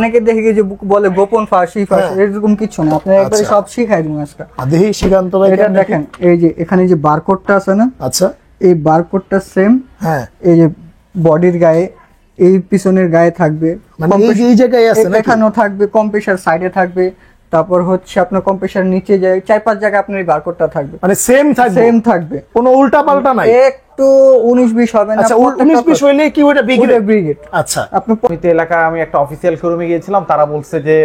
অনেকে দেখে যে বলে গোপন ফাঁস এরকম কিছু না, আপনার একবারে সব শিখাই দিন আজকে। দেখি শিখান্ত ভাই, এটা দেখেন, এই যে এখানে যে বারকোডটা আছে না, আচ্ছা এই বারকোডটা সেম, হ্যাঁ এই যে বডির গায়ে, এই পিছনের গায়ে থাকবে, মানে এই জায়গায় আছে নাকি? এখানেও থাকবে, কম্প্রেসার সাইডে থাকবে, তারপর হচ্ছে আপনার কম্প্রেসার নিচে যায়, 4-5 জায়গায় আপনার এই বারকোডটা থাকবে, মানে সেম থাকবে, কোনো উল্টা পাল্টা নাই। একটু 19-20 হবে না। আচ্ছা 19-20 হইলে কি ওটা ব্রিগেড? আচ্ছা আপনি এলাকায় আমি একটা অফিসিয়াল শোরুমে গিয়েছিলাম, তারা বলছে যে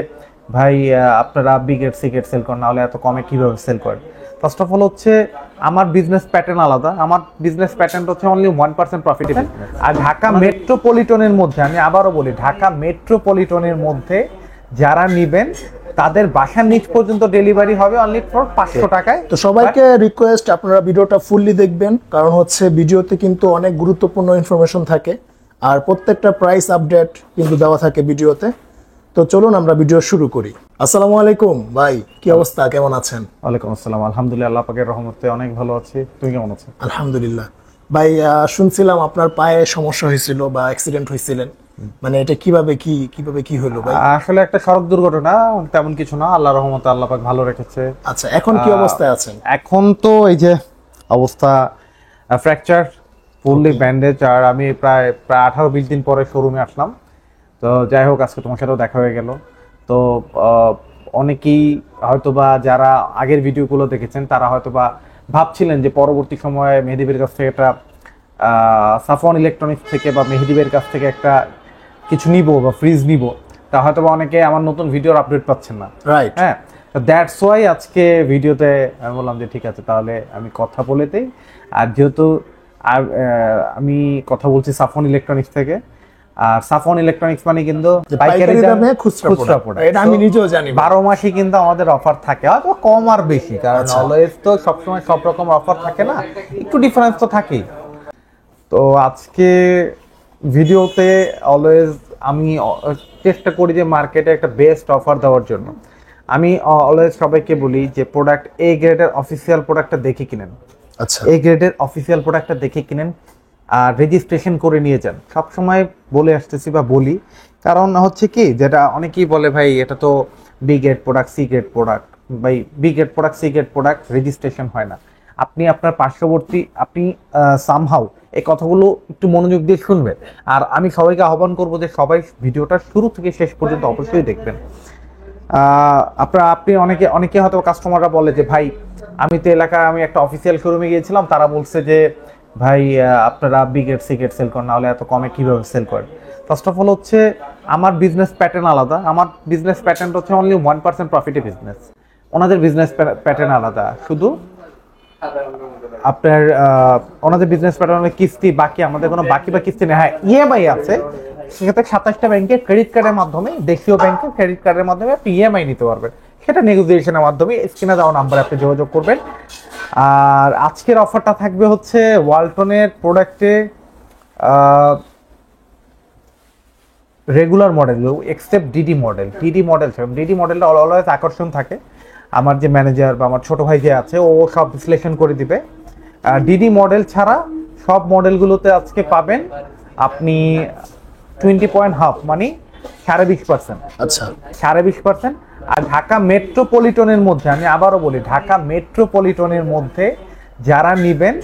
ভাই আপনারা ব্রিগেড সিগেট সেল করেন, নাহলে এত কমে কিভাবে সেল করেন। ফার্স্ট অফ অল হচ্ছে আমার বিজনেস প্যাটার্ন আলাদা, আমার বিজনেস প্যাটার্ন হচ্ছে অনলি 1% প্রফিটে বিজনেস। আর ঢাকা মেট্রোপলিটনের মধ্যে, আমি আবারও বলি, ঢাকা মেট্রোপলিটনের মধ্যে যারা নিবেন তাদের বাসার নিচ পর্যন্ত ডেলিভারি হবে অনলি ফর 500 টাকায়। তো সবাইকে রিকোয়েস্ট আপনারা ভিডিওটা ফুললি দেখবেন, কারণ হচ্ছে ভিডিওতে কিন্তু অনেক গুরুত্বপূর্ণ ইনফরমেশন থাকে আর প্রত্যেকটা প্রাইস আপডেট কিন্তু দেওয়া থাকে ভিডিওতে। তো চলুন আমরা ভিডিও শুরু করি। আসসালামু আলাইকুম ভাই, কি অবস্থা, কেমন আছেন? ওয়ালাইকুম আসসালাম, আলহামদুলিল্লাহ আল্লাহ পাকের রহমতে অনেক ভালো আছি। তুমি কেমন আছো? আলহামদুলিল্লাহ। ভাই শুনছিলাম আপনার পায়ে সমস্যা হয়েছিল বা অ্যাক্সিডেন্ট হয়েছিলেন, মানে এটা কিভাবে কি হলো ভাই? আসলে একটা সড়ক দুর্ঘটনা, তেমন কিছু না, আল্লাহর রহমতে আল্লাহ পাক ভালো রেখেছে। আচ্ছা এখন কি অবস্থায় আছেন? এখন তো এই যে অবস্থা, ফ্র্যাকচার, ফুললি ব্যান্ডেজ। আর আমি প্রায় 18-20 দিন পরে শোরুমে আসলাম। তো যাই হোক, আজকে তোমার সাথেও দেখা হয়ে গেল। তো অনেকেই হয়তোবা যারা আগের ভিডিওগুলো দেখেছেন তারা হয়তোবা ভাবছিলেন যে পরবর্তী সময়ে মেহেদীবের কাছ থেকে একটা সাফওয়ান ইলেকট্রনিক্স থেকে বা মেহেদীবের কাছ থেকে একটা কিছু নিব বা ফ্রিজ নিব, তা হয়তোবা অনেকে আমার নতুন ভিডিওর আপডেট পাচ্ছেন না, রাইট? হ্যাঁ, দ্যাটস ওয়াই আজকে ভিডিওতে আমি বললাম যে ঠিক আছে, তাহলে আমি কথা বলে দেই। আর যেহেতু আমি কথা বলছি সাফওয়ান ইলেকট্রনিক্স থেকে, আর সাফওয়ান ইলেকট্রনিক্স মানে কিন্তু পাইকারি দামে খুচরা প্রোডাক্ট, এটা আমি নিজেও জানি। 12 মাসই কিন্তু আমাদের অফার থাকে, হয়তো কম আর বেশি, কারণ অলওয়েজ তো সবসময় সব রকম অফার থাকে না, একটু ডিফারেন্স তো থাকেই। তো আজকে ভিডিওতে অলওয়েজ আমি চেষ্টা করি যে মার্কেটে একটা বেস্ট অফার দেওয়ার জন্য। আমি অলওয়েজ সবাইকে বলি যে প্রোডাক্ট এ গ্রেডের অফিসিয়াল প্রোডাক্টটা দেখে কিনেন। আচ্ছা, এ গ্রেডের অফিসিয়াল প্রোডাক্টটা দেখে কিনেন আর রেজিস্ট্রেশন করে নিয়ে যান। সবসময় বলে আসতেছি বা বলি, কারণ হচ্ছে কি, যেটা অনেকেই বলে ভাই এটা তো B grade product, C grade product. ভাই B grade product, C grade product registration হয় না। আপনি আপনার পার্শ্ববর্তী, আপনি সামহাউ এই কথাগুলো একটু মনোযোগ দিয়ে শুনবেন। আর আমি সবাইকে আহ্বান করবো যে সবাই ভিডিওটা শুরু থেকে শেষ পর্যন্ত অবশ্যই দেখবেন। আপনি অনেকে হয়তো কাস্টমাররা বলে যে ভাই আমি তো এলাকায় আমি একটা অফিসিয়াল শোরুমে গিয়েছিলাম, তারা বলছে যে ভাই আপনারা ব্রিগেড সিগেট সেল করেন, নাহলে এত কমে কিভাবে সেল করেন। ফার্স্ট অফ অল হচ্ছে আমার বিজনেস প্যাটার্ন আলাদা, আমার বিজনেস প্যাটার্নটা হচ্ছে অনলি 1% প্রফিটে বিজনেস। ওনাদের বিজনেস প্যাটার্ন আলাদা, শুধু আপনার ওনাদের বিজনেস প্যাটার্ন কিস্তি বাকি, আমাদের কোনো বাকি বা কিস্তি নেই। হ্যাঁ, ইএমআই আছে, সেক্ষেত্রে 27টা ব্যাংকের ক্রেডিট কার্ডের মাধ্যমে, দেশীয় ব্যাংকের ক্রেডিট কার্ডের মাধ্যমে আপনি ইএমআই নিতে পারবেন, সেটা নেগোসিয়েশনের মাধ্যমে স্ক্রিনে দেওয়া নাম্বারে আপনি যোগাযোগ করবেন। আর আজকের অফারটা থাকবে হচ্ছে ওয়ালটনের প্রোডাক্টে রেগুলার মডেল এক্সেপ্ট ডিডি মডেলটা অলওয়েজ আকর্ষণ থাকে। আমার যে ম্যানেজার বা আমার ছোট ভাই যে আছে, ও সব বিশ্লেষণ করে দিবে। ডিডি মডেল ছাড়া সব মডেলগুলোতে আজকে পাবেন আপনি 20.5 মানে 20.5%। আচ্ছা 20.5%। আর ঢাকা মেট্রোপলিটনের মধ্যে, আমি আবারও বলি, ঢাকা মেট্রোপলিটনের মধ্যে যারা নিবেন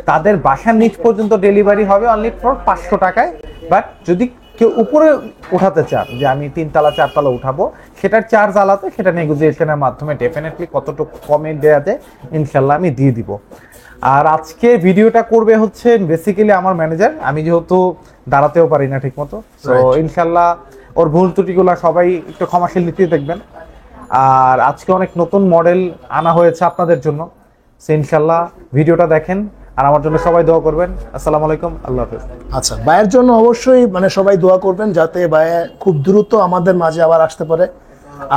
তাদের বাসার নিচ পর্যন্ত ডেলিভারি হবে অনলি ফর 500 টাকায়। বাট যদি কেউ উপরে উঠাতে চান যে আমি 3 তলা 4 তলা উঠাবো, সেটার চার্জ আলাদা, সেটা নেগোসিয়েশনের মাধ্যমে ডেফিনেটলি কতটুকু কমে দেওয়া যায় ইনশাল্লাহ আমি দিয়ে দিব। আর আজকে ভিডিওটা করবে হচ্ছে বেসিক্যালি আমার ম্যানেজার, আমি যেহেতু দাঁড়াতেও পারি না ঠিক মতো, তো ইনশাল্লাহ ওর ভুল ত্রুটিগুলো সবাই একটু ক্ষমাশীল নীতিতে দেখবেন। আর আজকে অনেক নতুন মডেল আনা হয়েছে আপনাদের জন্য, সো ইনশাল্লাহ ভিডিওটা দেখেন আর আমার জন্য সবাই দোয়া করবেন। আসসালামু আলাইকুম, আল্লাহ হাফেজ। আচ্ছা, ভাইয়ের জন্য অবশ্যই মানে সবাই দোয়া করবেন যাতে ভাই খুব দ্রুত আমাদের মাঝে আবার আসতে পারে।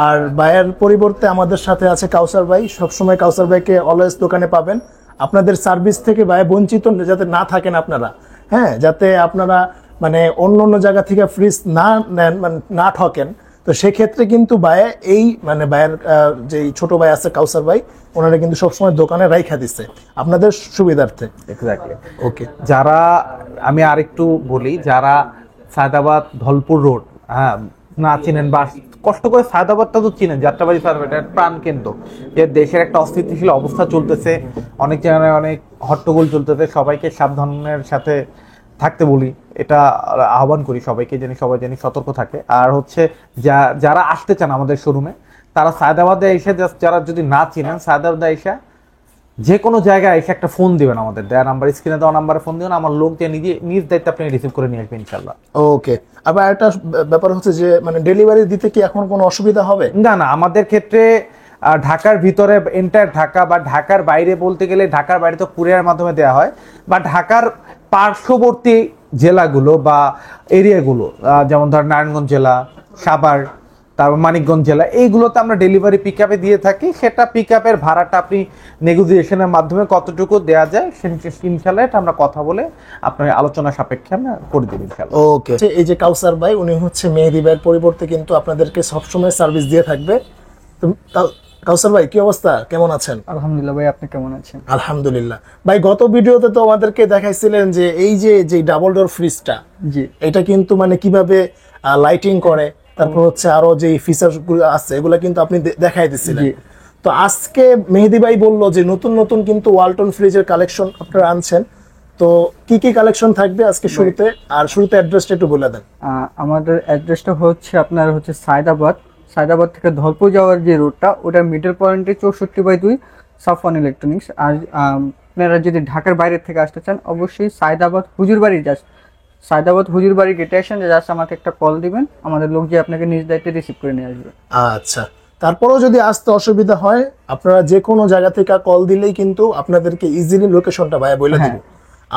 আর ভাইয়ের পরিবর্তে আমাদের সাথে আছে কাউসার ভাই, সবসময় কাউসার ভাইকে অলওয়েজ দোকানে পাবেন। আপনাদের সার্ভিস থেকে ভাই বঞ্চিত যাতে না থাকেন আপনারা, হ্যাঁ, যাতে আপনারা মানে অন্য জায়গা থেকে ফ্রিজ না নেন, মানে না ঠকেন। তো সেক্ষেত্রে কিন্তু ভাই এই মানে ভাইয়ের যে ছোট ভাই আছে কাউসার ভাই, ওনারা কিন্তু সবসময় দোকানে রাইখা দিচ্ছে আপনাদের সুবিধার্থে। এক্স্যাক্টলি। ওকে, যারা, আমি আরেকটু বলি, যারা সায়দাবাদ ধলপুর রোড, হ্যাঁ, না চিনেন বা কষ্ট করে সায়দাবাদটা তো চিনেন, যাত্রাবাড়ি সায়দাবাদ প্রাণ কেন্দ্র, যে দেশের একটা অস্থিতিশীল অবস্থা চলতেছে, অনেক জায়গায় অনেক হট্টগোল চলতেছে, সবাইকে সাবধানের সাথে থাকতে বলি, এটা আহ্বান করি সবাইকে, সবাই জানি সতর্ক থাকে। আর হচ্ছে যারা আসতে চান আমাদের শোরুমে, তারা সায়দাবাদে এসে যারা যদি না চিনেন, সায়দাবাদে এসে যে কোনো জায়গায় এসে একটা ফোন দিবেন, আমাদের দেওয়া নাম্বার, স্ক্রিনে দেওয়া নাম্বারে ফোন দিবেন, আমার লোক দিয়ে নিজ দায়িত্বে আপনি রিসিভ করে নিয়ে আসবেন ইনশাল্লাহ। ওকে, আবার একটা ব্যাপার হচ্ছে যে মানে ডেলিভারি দিতে কি এখন কোনো অসুবিধা হবে? না না, আমাদের ক্ষেত্রে ঢাকার ভিতরে এন্টায়ার ঢাকা বা ঢাকার বাইরে বলতে গেলে, ঢাকার বাইরে তো কুরিয়ার মাধ্যমে দেওয়া হয়, বা ঢাকার পার্শ্ববর্তী জেলাগুলো বা এরিয়াগুলো, যেমন ধর নারায়ণগঞ্জ জেলা, সাভার, তারপর মানিকগঞ্জ জেলা, এইগুলোতে আমরা ডেলিভারি পিক আপে দিয়ে থাকি। সেটা পিক আপের ভাড়াটা আপনি নেগোসিয়েশনের মাধ্যমে কতটুকু দেওয়া যায় ইনশাল্লাহ এটা আমরা কথা বলে আপনার আলোচনা সাপেক্ষে আমরা করে দেব ইনশাল্লাহ। ওকে, এই যে কাউসার ভাই, উনি হচ্ছে মেহেদী ভাইয়ের পরিবর্তে কিন্তু আপনাদেরকে সবসময় সার্ভিস দিয়ে থাকবে। তো কাউসার ভাই, কি অবস্থা, কেমন আছেন? আলহামদুলিল্লাহ ভাই, আপনি কেমন আছেন? আলহামদুলিল্লাহ ভাই, গত ভিডিওতে তো আমাদেরকে দেখাইছিলেন যে এই যে ডাবল ডোর ফ্রিজটা, জি, এটা কিন্তু মানে কিভাবে লাইটিং করে, তারপর হচ্ছে আরো যে ফিচার গুলো আছে এগুলো কিন্তু আপনি দেখাই দিচ্ছিলেন। জি। তো আজকে মেহেদী ভাই বললো যে নতুন নতুন কিন্তু ওয়ালটন ফ্রিজের কালেকশন আপনারা আনছেন, তো কি কি কালেকশন থাকবে আজকে শুরুতে, আর শুরুতে অ্যাড্রেসটা একটু বলে দেন। আমাদের অ্যাড্রেসটা হচ্ছে আপনার হচ্ছে সায়দাবাদ থেকে ধলপুর যাওয়ার যে রোডটা, ওটার মিডল পয়েন্টে 64/2 সাফওয়ান ইলেকট্রনিক্স। আর আপনারা যদি ঢাকার বাইরে থেকে আসতে চান, অবশ্যই সায়দাবাদ হুজুরবাড়ি গেটে আসেন, জাস্ট আমাকে একটা কল দিবেন, আমাদের লোক যে আপনাকে নিজ দায়িত্বে রিসিভ করে নিয়ে আসবে। আচ্ছা, তারপরেও যদি আসতে অসুবিধা হয়, আপনারা যে কোনো জায়গা থেকে কল দিলেই কিন্তু আপনাদেরকে ইজিলি লোকেশনটা ভাই বলে হ্যাঁ। দিবে।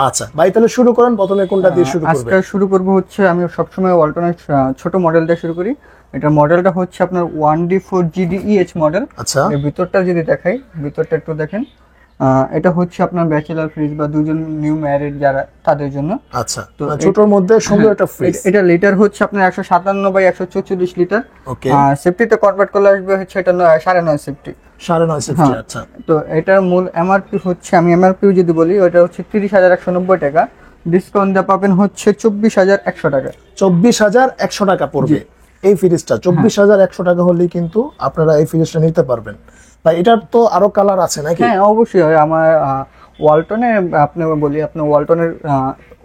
আচ্ছা ভাই, তাহলে শুরু করেন, প্রথমে কোনটা দিয়ে শুরু করবেন? আজকে শুরু করব হচ্ছে, আমি সবসময় ওয়ালটনের ছোট মডেল দিয়ে শুরু করি। এটা মডেলটা হচ্ছে আপনার 1D4 GDEH মডেল। আচ্ছা, এর ভিতরটা যদি দেখাই, ভিতরটা একটু দেখেন। এটা হচ্ছে আপনার ব্যাচেলার ফ্রিজ বা দুজন নিউ ম্যারিড যারা, তাদের জন্য। আচ্ছা, তো ছোটর মধ্যে সুন্দর একটা ফ্রিজ। এটা লিটার হচ্ছে আপনার 157/144 লিটার। ওকে, সেফটিতে কনভার্ট করলে আসবে হচ্ছে এটা 9.5 সেফটি। 9.5 সেফটি। আচ্ছা, তো এটার মূল এমআরপি হচ্ছে, আমি এমআরপি যদি বলি, ওটা হচ্ছে 30,190 টাকা। ডিসকাউন্ট দিয়ে পাবেন হচ্ছে 24,100 টাকা। 24,100 টাকা পড়বে এই ফ্রিজটা। 24,100 টাকা হলেই কিন্তু আপনারা এই ফ্রিজটা নিতে পারবেন। ভাই, এটার তো আরো কালার আছে নাকি? হ্যাঁ, অবশ্যই। আমার ওয়ালটনের আপনার ওয়ালটনের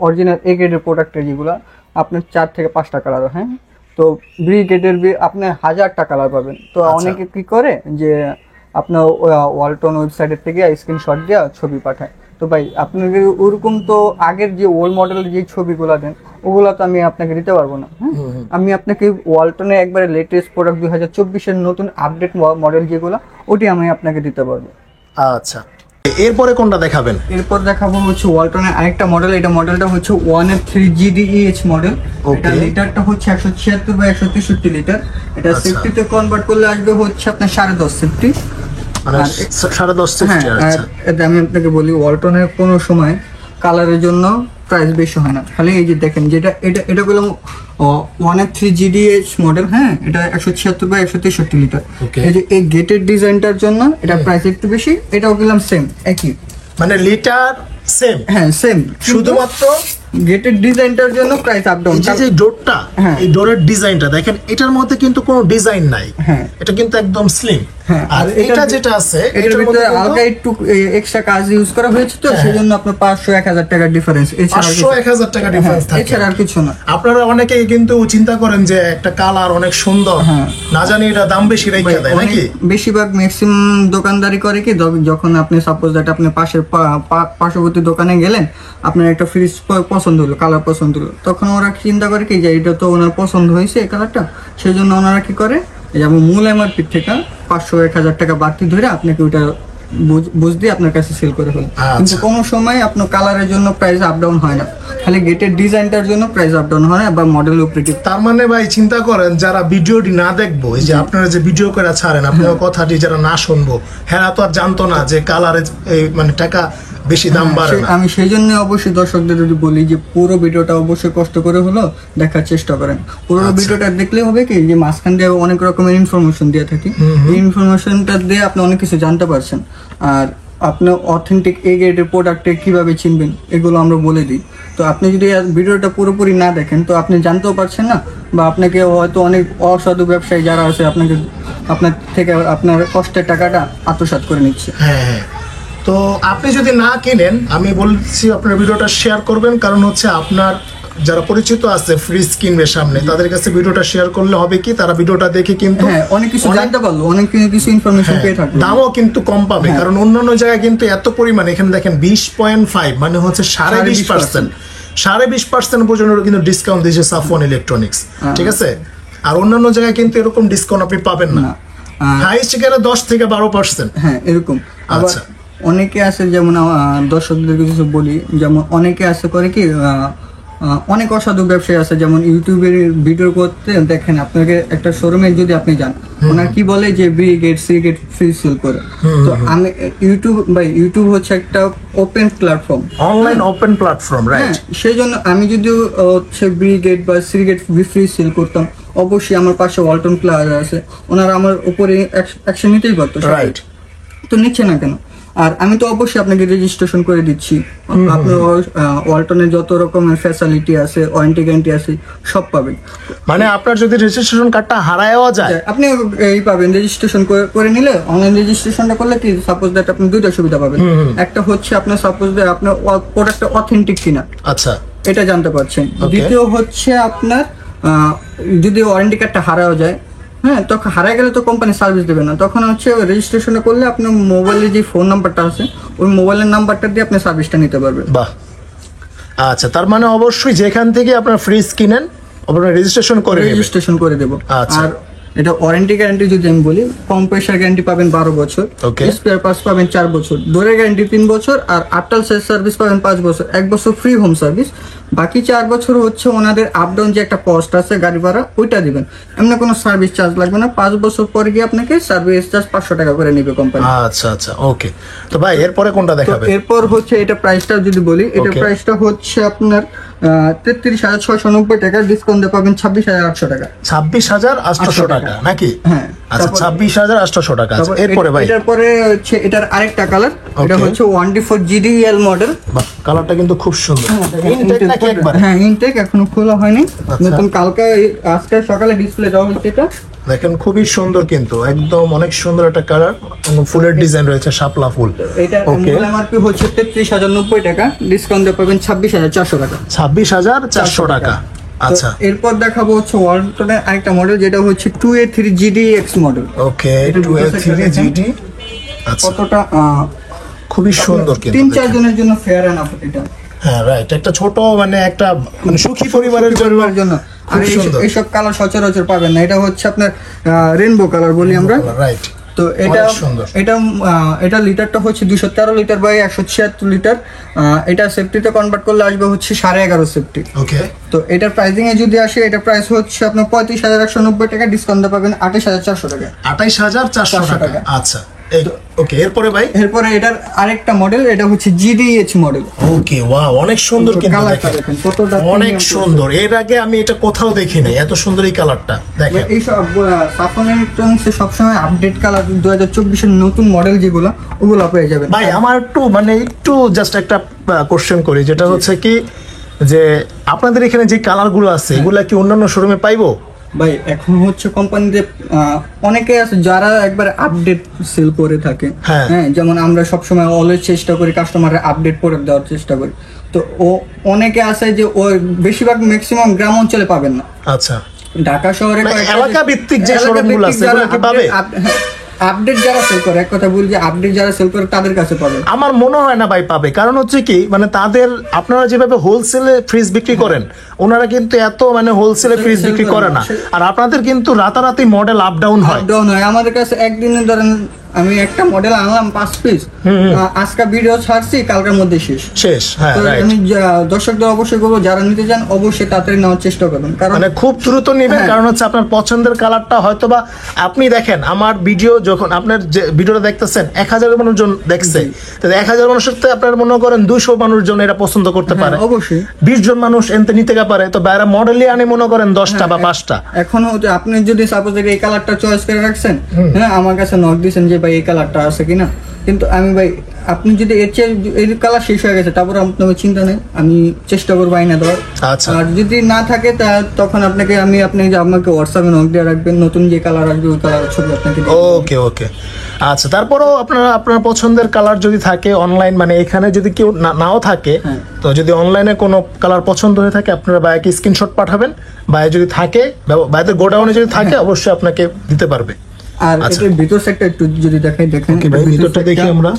অরিজিনাল এ গ্রেডের প্রোডাক্টের যেগুলো, আপনার 4 থেকে 5টা কালার। হ্যাঁ, তো বি গ্রেডের আপনার 1000টা কালার পাবেন। তো অনেকে কি করে যে আপনার ওয়ালটন ওয়েবসাইটের থেকে স্ক্রিনশট দিয়ে ছবি পাঠায়। তো ভাই, আপনাকে ওরকম তো আগের যে ওল্ড মডেলের যে ছবিগুলো দেন, ওগুলো তো আমি আপনাকে দিতে পারবো না। হ্যাঁ, আমি আপনাকে ওয়ালটনে একবারে লেটেস্ট প্রোডাক্ট 2024-এর নতুন আপডেট মডেল যেগুলো, ওটি আমি আপনাকে দিতে পারবো। আচ্ছা, এরপরে কোনটা দেখাবেন? এরপর দেখাবো হচ্ছে ওয়ালটনের আরেকটা মডেল। এটা মডেলটা হচ্ছে 1F3 GDEH মডেল। এটা লিটারটা হচ্ছে 176/163 লিটার। এটা সেফটিতে কনভার্ট করলে আসবে হচ্ছে আপনার 10.5 সেফটি। মানে 10.5 সেফটি। আচ্ছা, এটা আমি আপনাকে বলি, ওয়ালটনের কোনো সময় কালারের জন্য প্রাইস বেশি হয় না। খালি এই যে দেখেন, এটা বললাম 1F3 GDEH মডেল। হ্যাঁ, এটা 176/163 লিটার। এই যে এই গেটের ডিজাইনটার জন্য এটা প্রাইস একটু বেশি। এটাও বললাম সেম, একই, মানে লিটার সেম। হ্যাঁ সেম, শুধুমাত্র গেটের ডিজাইনটার জন্য প্রাইস আপ ডাউন। যে ডোরটা, এই ডোরের ডিজাইনটা দেখেন, এটার মধ্যে কিন্তু কোনো ডিজাইন নাই। হ্যাঁ, এটা কিন্তু একদম স্লিম। আর এটা যেটা আছে, এটার ভিতরে হালকা একটু এক্সট্রা কাজ ইউজ করা হয়েছে, তো সেজন্য আপনার 500-1000 টাকার ডিফারেন্স। এছাড়া 500-1000 টাকা ডিফারেন্স থাকে, এছাড়া আর কিছু না। আপনারা অনেকেই কিন্তু চিন্তা করেন যে একটা কালার অনেক সুন্দর, না জানি এটা দাম বেশি রেখে দেয় নাকি? বেশিরভাগ ম্যাক্সিমাম দোকানদারি করে কি, যখন আপনি সাপোজ দ্যাট আপনি পার্শ্ববর্তী দোকানে গেলেন, আপনার একটা ফ্রিজ পছন্দ হলো, কালার পছন্দ হলো, তখন ওরা চিন্তা করে কি যে এটা তো ওনার পছন্দ হয়েছে এই কালারটা, সেজন্য ওনারা কি করে, যেমন মূল এমআরপি থেকে 500-1000 টাকা বাড়তি ধরে আপনাকে ওইটা বুঝ দিয়ে আপনার কাছে সেল করে ফেলেন। কিন্তু কোনো সময় আপনার কালারের জন্য প্রাইস আপ ডাউন হয় না, খালি গেটের ডিজাইনটার জন্য প্রাইস আপ ডাউন হয় না, বা মডেল অপারেটিভ। তার মানে ভাই চিন্তা করেন, যারা ভিডিওটি না দেখবো, এই যে আপনারা যে ভিডিও করে ছাড়েন, আপনার কথাটি যারা না শুনবো, হ্যাঁ তো আর জানতো না যে কালারে মানে টাকা বেশি দাম বাড়ে না। আমি সেই জন্য অবশ্যই দর্শকদের যদি বলি যে পুরো ভিডিওটা অবশ্যই কষ্ট করে হলো দেখার চেষ্টা করেন। পুরো ভিডিওটা দেখলে হবে কি, যে মাঝখান দিয়ে অনেক রকমের ইনফরমেশন দিয়ে থাকি, এই ইনফরমেশনটা দিয়ে আপনি অনেক কিছু জানতে পারছেন। আর আপনি অথেন্টিক এ গ্রেডের প্রোডাক্টে কিভাবে চিনবেন এগুলো আমরা বলে দিই। তো আপনি যদি ভিডিওটা পুরোপুরি না দেখেন তো আপনি জানতেও পারছেন না, বা আপনাকে হয়তো অনেক অসাধু ব্যবসায়ী যারা আছে আপনার থেকে আপনার কষ্টের টাকাটা আত্মসাৎ করে নিচ্ছে। হ্যাঁ হ্যাঁ, তো আপনি যদি না কিনেন আমি বলছি আপনার ভিডিওটা শেয়ার করবেন, কারণ হচ্ছে আপনার যারা পরিচিত আছে ফ্রিজ কিনবে সামনে, তাদের কাছে ভিডিওটা শেয়ার করলে হবে কি তারা ভিডিওটা দেখে কিন্তু হ্যাঁ অনেক কিছু জানতে পারলো, অনেক কিছু ইনফরমেশন পেয়ে থাকবে, দামও কিন্তু কম পাবে। কারণ অন্যান্য জায়গায় কিন্তু এত পরিমাণ, এখানে দেখেন 20.5 মানে হচ্ছে 20.5%, 20.5% পর্যন্ত কিন্তু ডিসকাউন্ট দিয়েছে সাফওয়ান ইলেকট্রনিক্স, ঠিক আছে? আর অন্যান্য জায়গায় কিন্তু এরকম ডিসকাউন্ট আপনি পাবেন না, হাইস্ট গেলে 10 থেকে 12%। হ্যাঁ এরকম। আবার আচ্ছা। অনেকে আছে যেমন দর্শকদেরকে কিছু বলি, যেমন অনেকে আছে করে কি অনেক অসাধু ব্যবসায়ী আছে, যেমন ইউটিউবের ভিডিও করতে দেখেন আপনাকে একটা শোরুমে যদি আপনি যান, ওনার কি বলে যে B gate C gate free sale করে। তো আমি ইউটিউব হচ্ছে একটা open platform, online open platform, right? সেই জন্য আমি যদি হচ্ছে বি গেট বা সি গেট ফ্রি সেল করতাম, অবশ্যই আমার পাশে ওয়ালটন প্লাজা আছে, ওনারা আমার উপরে অ্যাকশন নিতেই পারতো, রাইট? তো নিচ্ছে না কেন? আর আমি তো অবশ্যই আপনাকে রেজিস্ট্রেশন করে দিচ্ছি, আপনার ওয়ালটনের যত রকমের ফ্যাসিলিটি আছে, ওয়ারেন্টি গ্যারান্টি আছে, সব পাবেন। মানে আপনার যদি রেজিস্ট্রেশন কার্ডটা হারায়ও যায়, আপনি এই পাবেন রেজিস্ট্রেশন করে নিলে, অনলাইন রেজিস্ট্রেশনটা করলে কি সাপোজ দ্যাট আপনি দুইটা সুবিধা পাবেন। একটা হচ্ছে আপনার সাপোজ দ্যাট আপনার প্রোডাক্টটা অথেন্টিক কিনা, আচ্ছা, এটা জানতে পারছেন। দ্বিতীয় হচ্ছে আপনার যদি ওয়ারেন্টি কার্ডটা হারাও যায়, হ্যাঁ, তখন হারায় গেলে তো কোম্পানি সার্ভিস দেবে না, তখন হচ্ছে রেজিস্ট্রেশন করলে আপনার মোবাইলে যে ফোন নাম্বারটা আছে ওই মোবাইলের নাম্বারটা দিয়ে আপনি সার্ভিসটা নিতে পারবেন। বাহ, আচ্ছা, তার মানে অবশ্যই যেখান থেকে আপনার ফ্রিজ কিনেন আপনার রেজিস্ট্রেশন করে দেবো। আচ্ছা। আর এটা ওয়ারেন্টি গ্যারান্টি যদি আমি বলি, কম্প্রেসার গ্যারান্টি পাবেন 12 বছর, স্পেয়ার পার্টস পাবেন 4 বছর, ডোরের গ্যারান্টি 3 বছর, আর আফটার সেল সার্ভিস পাবেন 5 বছর, 1 বছর ফ্রি হোম সার্ভিস। বাকি 4 বছর হচ্ছে ওনাদের আপ ডাউন যে একটা কস্ট আছে গাড়ি ভাড়া, ওইটা দিবেন, এমনি কোনো সার্ভিস চার্জ লাগবে না। 5 বছর পরে গিয়ে আপনাকে সার্ভিস চার্জ 500 টাকা করে নেবে কোম্পানি। আচ্ছা আচ্ছা, ওকে। তো ভাই এরপরে কোনটা দেখাবে? এরপর হচ্ছে এটা প্রাইসটা যদি বলি, এটা প্রাইসটা হচ্ছে আপনার 33,690 টাকা, ডিসকাউন্ট পাবেন 26,800 টাকা। 26,800 টাকা নাকি? হ্যাঁ, আচ্ছা, 26,800 টাকা। এরপরে ভাই, এটার পরে হচ্ছে এটার আরেকটা কালার, এটা হচ্ছে 1D4 GDL মডেল। কালারটা কিন্তু খুব সুন্দর। ইনটেক নাকি একবার? হ্যাঁ ইনটেক, এখনো খোলা হয়নি, নতুন আজকে সকালে ডিসপ্লে দেওয়া হচ্ছে। এটা দেখেন খুবই সুন্দর, কিন্তু একদম অনেক সুন্দর একটা কালার, ফুলের ডিজাইন রয়েছে, শাপলা ফুল। এটা মূল এমআরপি হচ্ছে 33,090 টাকা, ডিসকাউন্ট দিয়ে পাবেন 26,400 টাকা। 26,400 টাকা। আচ্ছা, এরপর দেখাবো হচ্ছে ওয়ালটনের আরেকটা মডেল, যেটা হচ্ছে 2A3 GDX মডেল। ওকে, 2A3 GD। আচ্ছা, কতটা খুবই সুন্দর, কিন্তু 3-4 জনের জন্য ফেয়ার এনাফ এটা। হ্যাঁ, রাইট, একটা ছোট মানে একটা সুখী পরিবারের জন্য। আর এইসব কালার সচরাচর পাবেন না, এটা হচ্ছে আপনার রেইনবো কালার বলি আমরা, রাইট? তো এটা লিটারটা হচ্ছে 213 লিটার বাই 176 লিটার। এটা সেফটিতে কনভার্ট করলে আসবে হচ্ছে 11.5 সেফটি। ওকে, তো এটার প্রাইসিং এ যদি আসে, এটা প্রাইস হচ্ছে আপনার 35,190 টাকা, ডিসকাউন্ট পাবেন 28,400 টাকা। 28,400 টাকা। আচ্ছা, ওকে। এরপরে ভাই, এরপরে এটার আরেকটা মডেল, এটা হচ্ছে GDH মডেল। ওকে, ওয়াও, অনেক সুন্দর, কিন্তু দেখেন কতটা অনেক সুন্দর। এর আগে আমি এটা কোথাও দেখি নাই, এত সুন্দর এই কালারটা। দেখেন এই সব সাফওয়ান ইলেকট্রনিক্সে সবসময় আপডেট কালার 2024 এর নতুন মডেল যেগুলো, ওগুলো পেয়ে যাবেন। ভাই আমার একটু জাস্ট একটা কোশ্চেন করি, যেটা হচ্ছে কি যে আপনাদের এখানে যে কালারগুলো আছে এগুলা কি অন্যান্য শোরুমে পাইবো? ভাই এখন হচ্ছে কোম্পানিতে অনেকে আছে যারা একবার আপডেট সেল করে থাকে, হ্যাঁ, যেমন আমরা সবসময় অলওয়েজ চেষ্টা করি কাস্টমারের আপডেট প্রোডাক্ট দেওয়ার চেষ্টা করি। তো ও অনেকে আছে যে ও বেশিরভাগ ম্যাক্সিমাম গ্রাম অঞ্চলে পাবেন না। আচ্ছা, ঢাকা শহরে এলাকা ভিত্তিক যে শোরুমগুলো আছে এগুলো কি পাবে? আপডেট যারা সেল করে, এক কথা বলি যে আপডেট যারা সেল করে তাদের কাছে পাবে। আমার মনে হয় না ভাই পাবে, কারণ হচ্ছে কি মানে তাদের, আপনারা যেভাবে হোলসেলে ফ্রিজ বিক্রি করেন, ওনারা কিন্তু এত মানে হোলসেলে ফ্রিজ বিক্রি করে না। আর আপনাদের কিন্তু রাতারাতি মডেল আপ ডাউন হয়। আমাদের কাছে একদিনে ধরেন আমি একটা মডেল আনলাম 5 পিস, আজকে ভিডিও ছাড়ছি, কালকের মধ্যে শেষ। হ্যাঁ, আমি দর্শকদের অবশ্যই বলবো যারা নিতে চান অবশ্যই তাড়াতাড়ি নেওয়ার চেষ্টা করবেন, কারণ মানে খুব দ্রুত নেবেন। কারণ হচ্ছে আপনার পছন্দের কালারটা হয়তোবা আপনি দেখেন আমার ভিডিও, যখন আপনার যে ভিডিওটা দেখতেছেন 1000 মানুষজন দেখছে, তো 1000 মানুষের তো আপনার মনে করেন 200 মানুষজন এটা পছন্দ করতে পারে, অবশ্যই 20 জন মানুষ এনতে নিতে পারে, তো বাইরে মডেলই আনে মনে করেন 10টা বা 5টা। এখন আপনি যদি সাপোজ এই কালারটা চয়েস করে রাখছেন, হ্যাঁ, আমার কাছে নক দিয়েছেন যে ভাই এই কালারটা আছে কিনা, কিন্তু আমি ভাই আপনি যদি এর চেয়ে এই কালার শেষ হয়ে গেছে তারপরে আপনার চিন্তা নেই, আমি চেষ্টা করবো আইনা দেওয়ার। আচ্ছা আর যদি না থাকে তখন আপনাকে আপনি যে আমাকে হোয়াটসঅ্যাপে নক দিয়ে রাখবেন, নতুন যে কালার আসবে ওই কালারের ছবি আপনাকে দিয়ে দেব। ওকে ওকে আচ্ছা, তারপরেও আপনার পছন্দের কালার যদি থাকে অনলাইন, মানে এখানে যদি কেউ নাও থাকে, তো যদি অনলাইনে কোনো কালার পছন্দ হয়ে থাকে আপনারা ভাইকে স্ক্রিনশট পাঠাবেন, ভাই যদি থাকে ভাইদের গোডাউনে যদি থাকে অবশ্যই আপনাকে দিতে পারবে। আর আচ্ছা। এটার ভিতর সাইডটা একটু যদি দেখেন ওকে ভাই, ভিতরটা দেখি আমরা।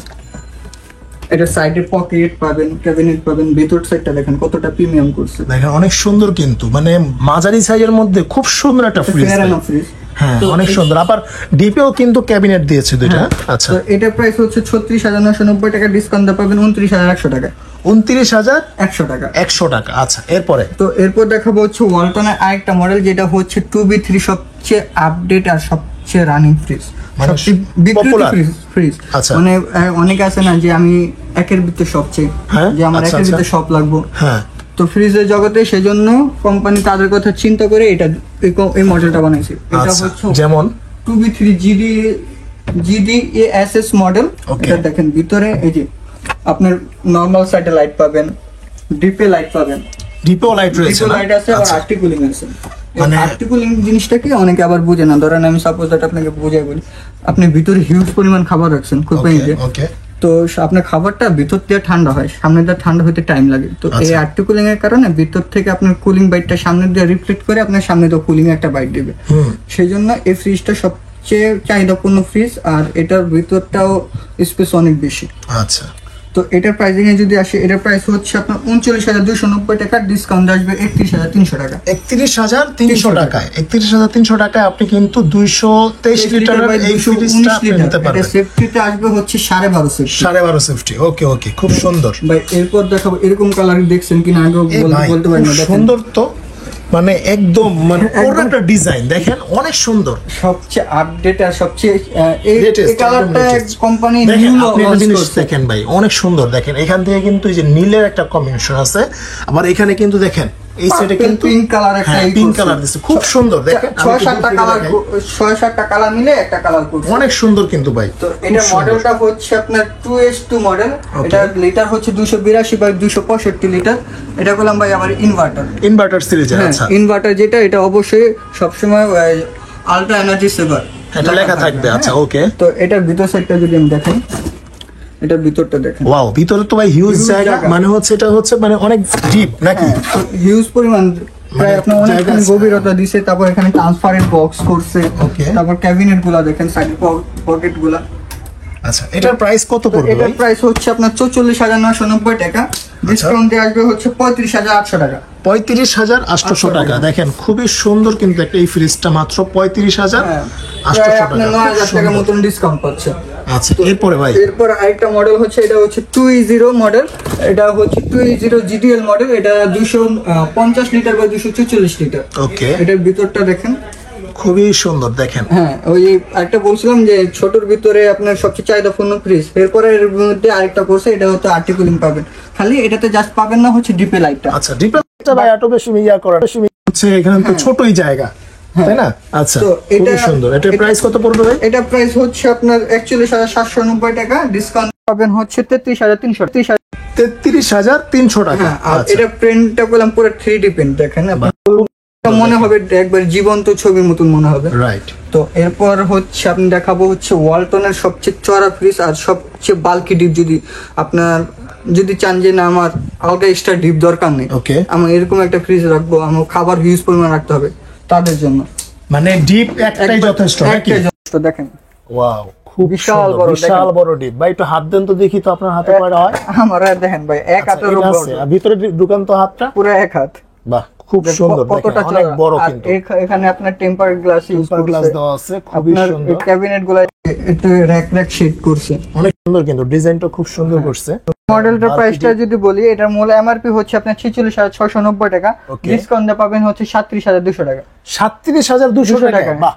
এটা সাইডে পকেট পাবেন, ক্যাবিনেট পাবেন, ভিতর সাইডটা দেখেন কতটা প্রিমিয়াম করছে। দেখেন অনেক সুন্দর, কিন্তু মানে মাঝারি সাইজের মধ্যে খুব সুন্দর একটা ফ্রিজ। ফ্রিজ হ্যাঁ অনেক সুন্দর, আবার ডিপেও কিন্তু ক্যাবিনেট দিয়েছে দুইটা। আচ্ছা, তো এটার প্রাইস হচ্ছে 36,990 টাকা, ডিসকাউন্ট পাবেন 29,100 টাকা। 29,100 টাকা। 100 টাকা। আচ্ছা, এরপরে তো এরপর দেখাবো হচ্ছে ওয়ালটনের আরেকটা মডেল, যেটা হচ্ছে 2B3 সবচেয়ে আপডেট আর সবচেয়ে রানিং ফ্রিজ, মানে সবচেয়ে বিক্রিত popular? ফ্রিজ। আচ্ছা। মানে অনেকে আছে না যে আমি একের ভিতরে সবচেয়ে, হ্যাঁ, যে আমার আচ্ছা, একের আচ্ছা। ভিতরে সব লাগবো। হ্যাঁ তো ফ্রিজের জগতে সেজন্য কোম্পানি তাদের কথা চিন্তা করে এই মডেলটা বানাইছে। এটা আচ্ছা, হচ্ছে যেমন 2B3 GDASS মডেল। Okay. এটা দেখেন ভিতরে এই যে আপনার নরমাল সাইডে লাইট পাবেন, ডিপে লাইট পাবেন, ডিপো লাইট রয়েছে ডিপে না? লাইট আছে, আবার আচ্ছা, আর্টিকুলিং আছে। মানে- আর্টিকুলিং জিনিসটা কি অনেকে আবার বুঝে না। ধরেন আমি সাপোজ দ্যাট আপনাকে বুঝাই বলি, আপনি ভিতরে হিউজ পরিমাণ খাবার রাখছেন কোম্পানিতে, ওকে ওকে তো আপনার খাবারটা ভিতর দিয়ে ঠান্ডা হয়, সামনে দিয়ে ঠান্ডা হতে টাইম লাগে। তো এই আচ্ছা। আর্টিকুলিং এর কারণে ভিতর থেকে আপনার কুলিং বাইটটা সামনে দিয়ে রিফ্লেক্ট করে আপনার সামনে দিয়ে কুলিং একটা বাইট দিবে। সেই জন্য এই ফ্রিজটা সবচেয়ে চাহিদাপূর্ণ ফ্রিজ, আর এটার ভিতরটাও স্পেস অনেক বেশি। আচ্ছা, তো এটার প্রাইসিং এ যদি আসে, এটার প্রাইস হচ্ছে আপনার 39,290 টাকা, ডিসকাউন্ট আসবে 31,300 টাকা। 31,300 টাকায় 31,300 টাকায় আপনি কিন্তু 223 লিটারের এই ফ্রিজটা আপনি নিতে পারবেন। সেফটিতে আসবে হচ্ছে 12.5 সেফটি। 12.5 সেফটি। ওকে ওকে, খুব সুন্দর ভাই এরপর দেখাবো এরকম কালার দেখছেন কিনা আগেও এই ভাই, বলতে পারি খুব না। দেখেন সুন্দর তো, মানে একদম মানে পুরো একটা ডিজাইন দেখেন, অনেক সুন্দর। সবচেয়ে আপডেট আর সবচেয়ে Latest, এই কালারটা একদম latest। কোম্পানি দেখেন নিউ আপনি একটা লঞ্চ জিনিস করছে। দেখেন ভাই, অনেক সুন্দর। দেখেন এখান থেকে কিন্তু এই যে নীলের একটা কম্বিনেশন আছে, আবার এখানে কিন্তু দেখেন এই সাইডে Purple কিন্তু pink color একটা পিঙ্ক করছে। কালার দিচ্ছে, খুব সুন্দর। দেখেন আমি 6-7টা একটু কালার, দেখাই। 6-7টা কালার মিলে একটা কালার করছে। অনেক সুন্দর কিন্তু ভাই। তো খুব এটা সুন্দর। মডেলটা হচ্ছে আপনার 2S2 মডেল। Okay. এটা লিটার হচ্ছে 282/265 লিটার। এটা বললাম ভাই আবার ইনভার্টার। ইনভার্টার সিরিজের। হ্যাঁ, আচ্ছা, ইনভার্টার যেটা, এটা অবশ্যই সবসময় আলট্রা এনার্জি সেভার এটা লেখা থাকবে। আচ্ছা, ওকে। তো এটার ভিতর সাইডটা যদি আমি দেখাই, এটার ভিতরটা দেখেন ওয়াও, ভিতরে তো ভাই হিউজ Huge জায়গা, জায়গা। মানে হচ্ছে এটা হচ্ছে মানে অনেক ডিপ নাকি? হিউজ পরিমাণ, প্রায় আপনার জায়গা অনেকখানি আছে। গভীরতা দিছে। তারপর এখানে ট্রান্সপারেন্ট বক্স করছে। Okay. তারপর ক্যাবিনেট গুলা দেখেন, সাইড পকেট গুলা। আচ্ছা, এটার প্রাইস কত তো পড়বে এটার ভাই? প্রাইস হচ্ছে আপনার 44,990 টাকা, ডিসকাউন্ট দিয়ে আসবে হচ্ছে 35,800 টাকা। 35,800 টাকা। দেখেন খুবই সুন্দর কিন্তু একটা এই ফ্রিজটা, মাত্র 35,800 হ্যাঁ, টাকা। প্রায় আপনার খুব 9,000 টাকা সুন্দর। মতন ডিসকাউন্ট পাচ্ছে। আচ্ছা, এরপরে ভাই এরপর আরেকটা মডেল হচ্ছে, এটা হচ্ছে 2E0 মডেল। এটা হচ্ছে 2E0 GDL মডেল। এটা 250 লিটার বা 244 লিটার। ওকে, এটার ভিতরটা দেখেন, খুবই সুন্দর। দেখেন হ্যাঁ ওই একটা বলছিলাম যে ছোটর ভিতরে আপনার সবচেয়ে চাহিদাপূর্ণ ফ্রিজ। এরপরে এর মধ্যে আরেকটা করছে, এটা হচ্ছে আর্টিকুলিং পাবেন। খালি এটাতে জাস্ট পাবেন না হচ্ছে ডিপে লাইটটা। আচ্ছা, ডিপেলটা ভাই এত বেশি ইয়া করা বেশি হচ্ছে, এখানে তো ছোটই জায়গা, তাই না? আচ্ছা, তো খুবই এটা- সুন্দর। এটার প্রাইস কত পড়বে ভাই? এটা প্রাইস হচ্ছে আপনার 41,790 টাকা, ডিসকাউন্ট পাবেন হচ্ছে 33,300 33,300 টাকা। হ্যাঁ, আর আচ্ছা, এটা প্রিন্টটা বললাম পুরো 3D প্রিন্ট। দেখেন আপনার মনে হবে একবার জীবন্ত ছবির মতন মনে হবে। রাইট। তো এরপর হচ্ছে আপনি দেখাবো হচ্ছে ওয়ালটনের সবচেয়ে চড়া ফ্রিজ আর সবচেয়ে বাল্কি ডিপ। যদি যদি চান যে না আমার আলগা এক্সট্রা ডিপ দরকার নেই, Okay. আমার এরকম একটা ফ্রিজ রাখবো, আমার খাবার হিউজ পরিমাণ রাখতে হবে, তাদের জন্য মানে ডিপ একটাই যথেষ্ট নাকি? একটাই যথেষ্ট। দেখেন ওয়াও, খুব বিশাল সুন্দর, বড়, বিশাল দেখেন। বড় ডিপ। ভাই একটু হাত দেন তো দেখি তো আপনার হাতে কয়টা হয়। আমার আর দেখেন ভাই এক আচ্ছা, হাতের এটা উপর, আছে। আর ভিতরে ঢুকান তো হাতটা। পুরো এক হাত। বাহ, খুব সুন্দর। কতটা দেখেন, অনেক চড়া। বড় আর কিন্তু। এখানে আপনার temper glass use super glass করছে। দেওয়া আছে, খুবই আপনার সুন্দর। ক্যাবিনেট গুলো একটু র‍্যাক শেড করছে। অনেক সুন্দর কিন্তু, ডিজাইনটা খুব সুন্দর করছে। মডেলটার প্রাইসটা যদি বলি, এটার মূল এমআরপি হচ্ছে আপনার 46,690 টাকা, Okay. ডিসকাউন্টে পাবেন হচ্ছে 37,200 টাকা। 37,200 টাকা। বাহ,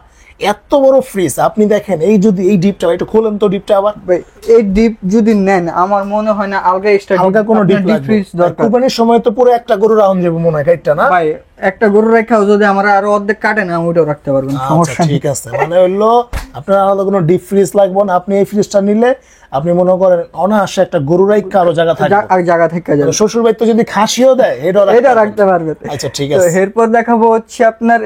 এত বড় ফ্রিজ। আপনি দেখেন এই যদি এই ডিপটা, একটু খোলেন তো ডিপটা আবার। ভাই এই ডিপ যদি নেন, আমার মনে হয় না আলগা এক্সট্রা হালকা কোনো ডিপ ফ্রিজ দরকার। কুরবানির সময় তো পুরো একটা গরু রাউন্ড যাবে মনে হয়, এটা না? ভাই একটা গরু রেখাও যদি আমরা আরো অর্ধেক কাটে না, ওইটাও রাখতে পারবেন, আচ্ছা, সমস্যা নেই। ঠিক আছে। মানে হলো আপনার আলাদা কোনো ডিপ ফ্রিজ লাগবে না। আপনি এই ফ্রিজটা নিলে আপনি মনে করেন অনায়াসে একটা গরু রাইখা আরো জায়গা থাকবে, আর জায়গা থেকে যাবে। শ্বশুর বাড়িতে যদি খাসিও দেয় এটা রাখতে পারবে। আচ্ছা ঠিক তো আছে। এরপর দেখাবো হচ্ছে আপনার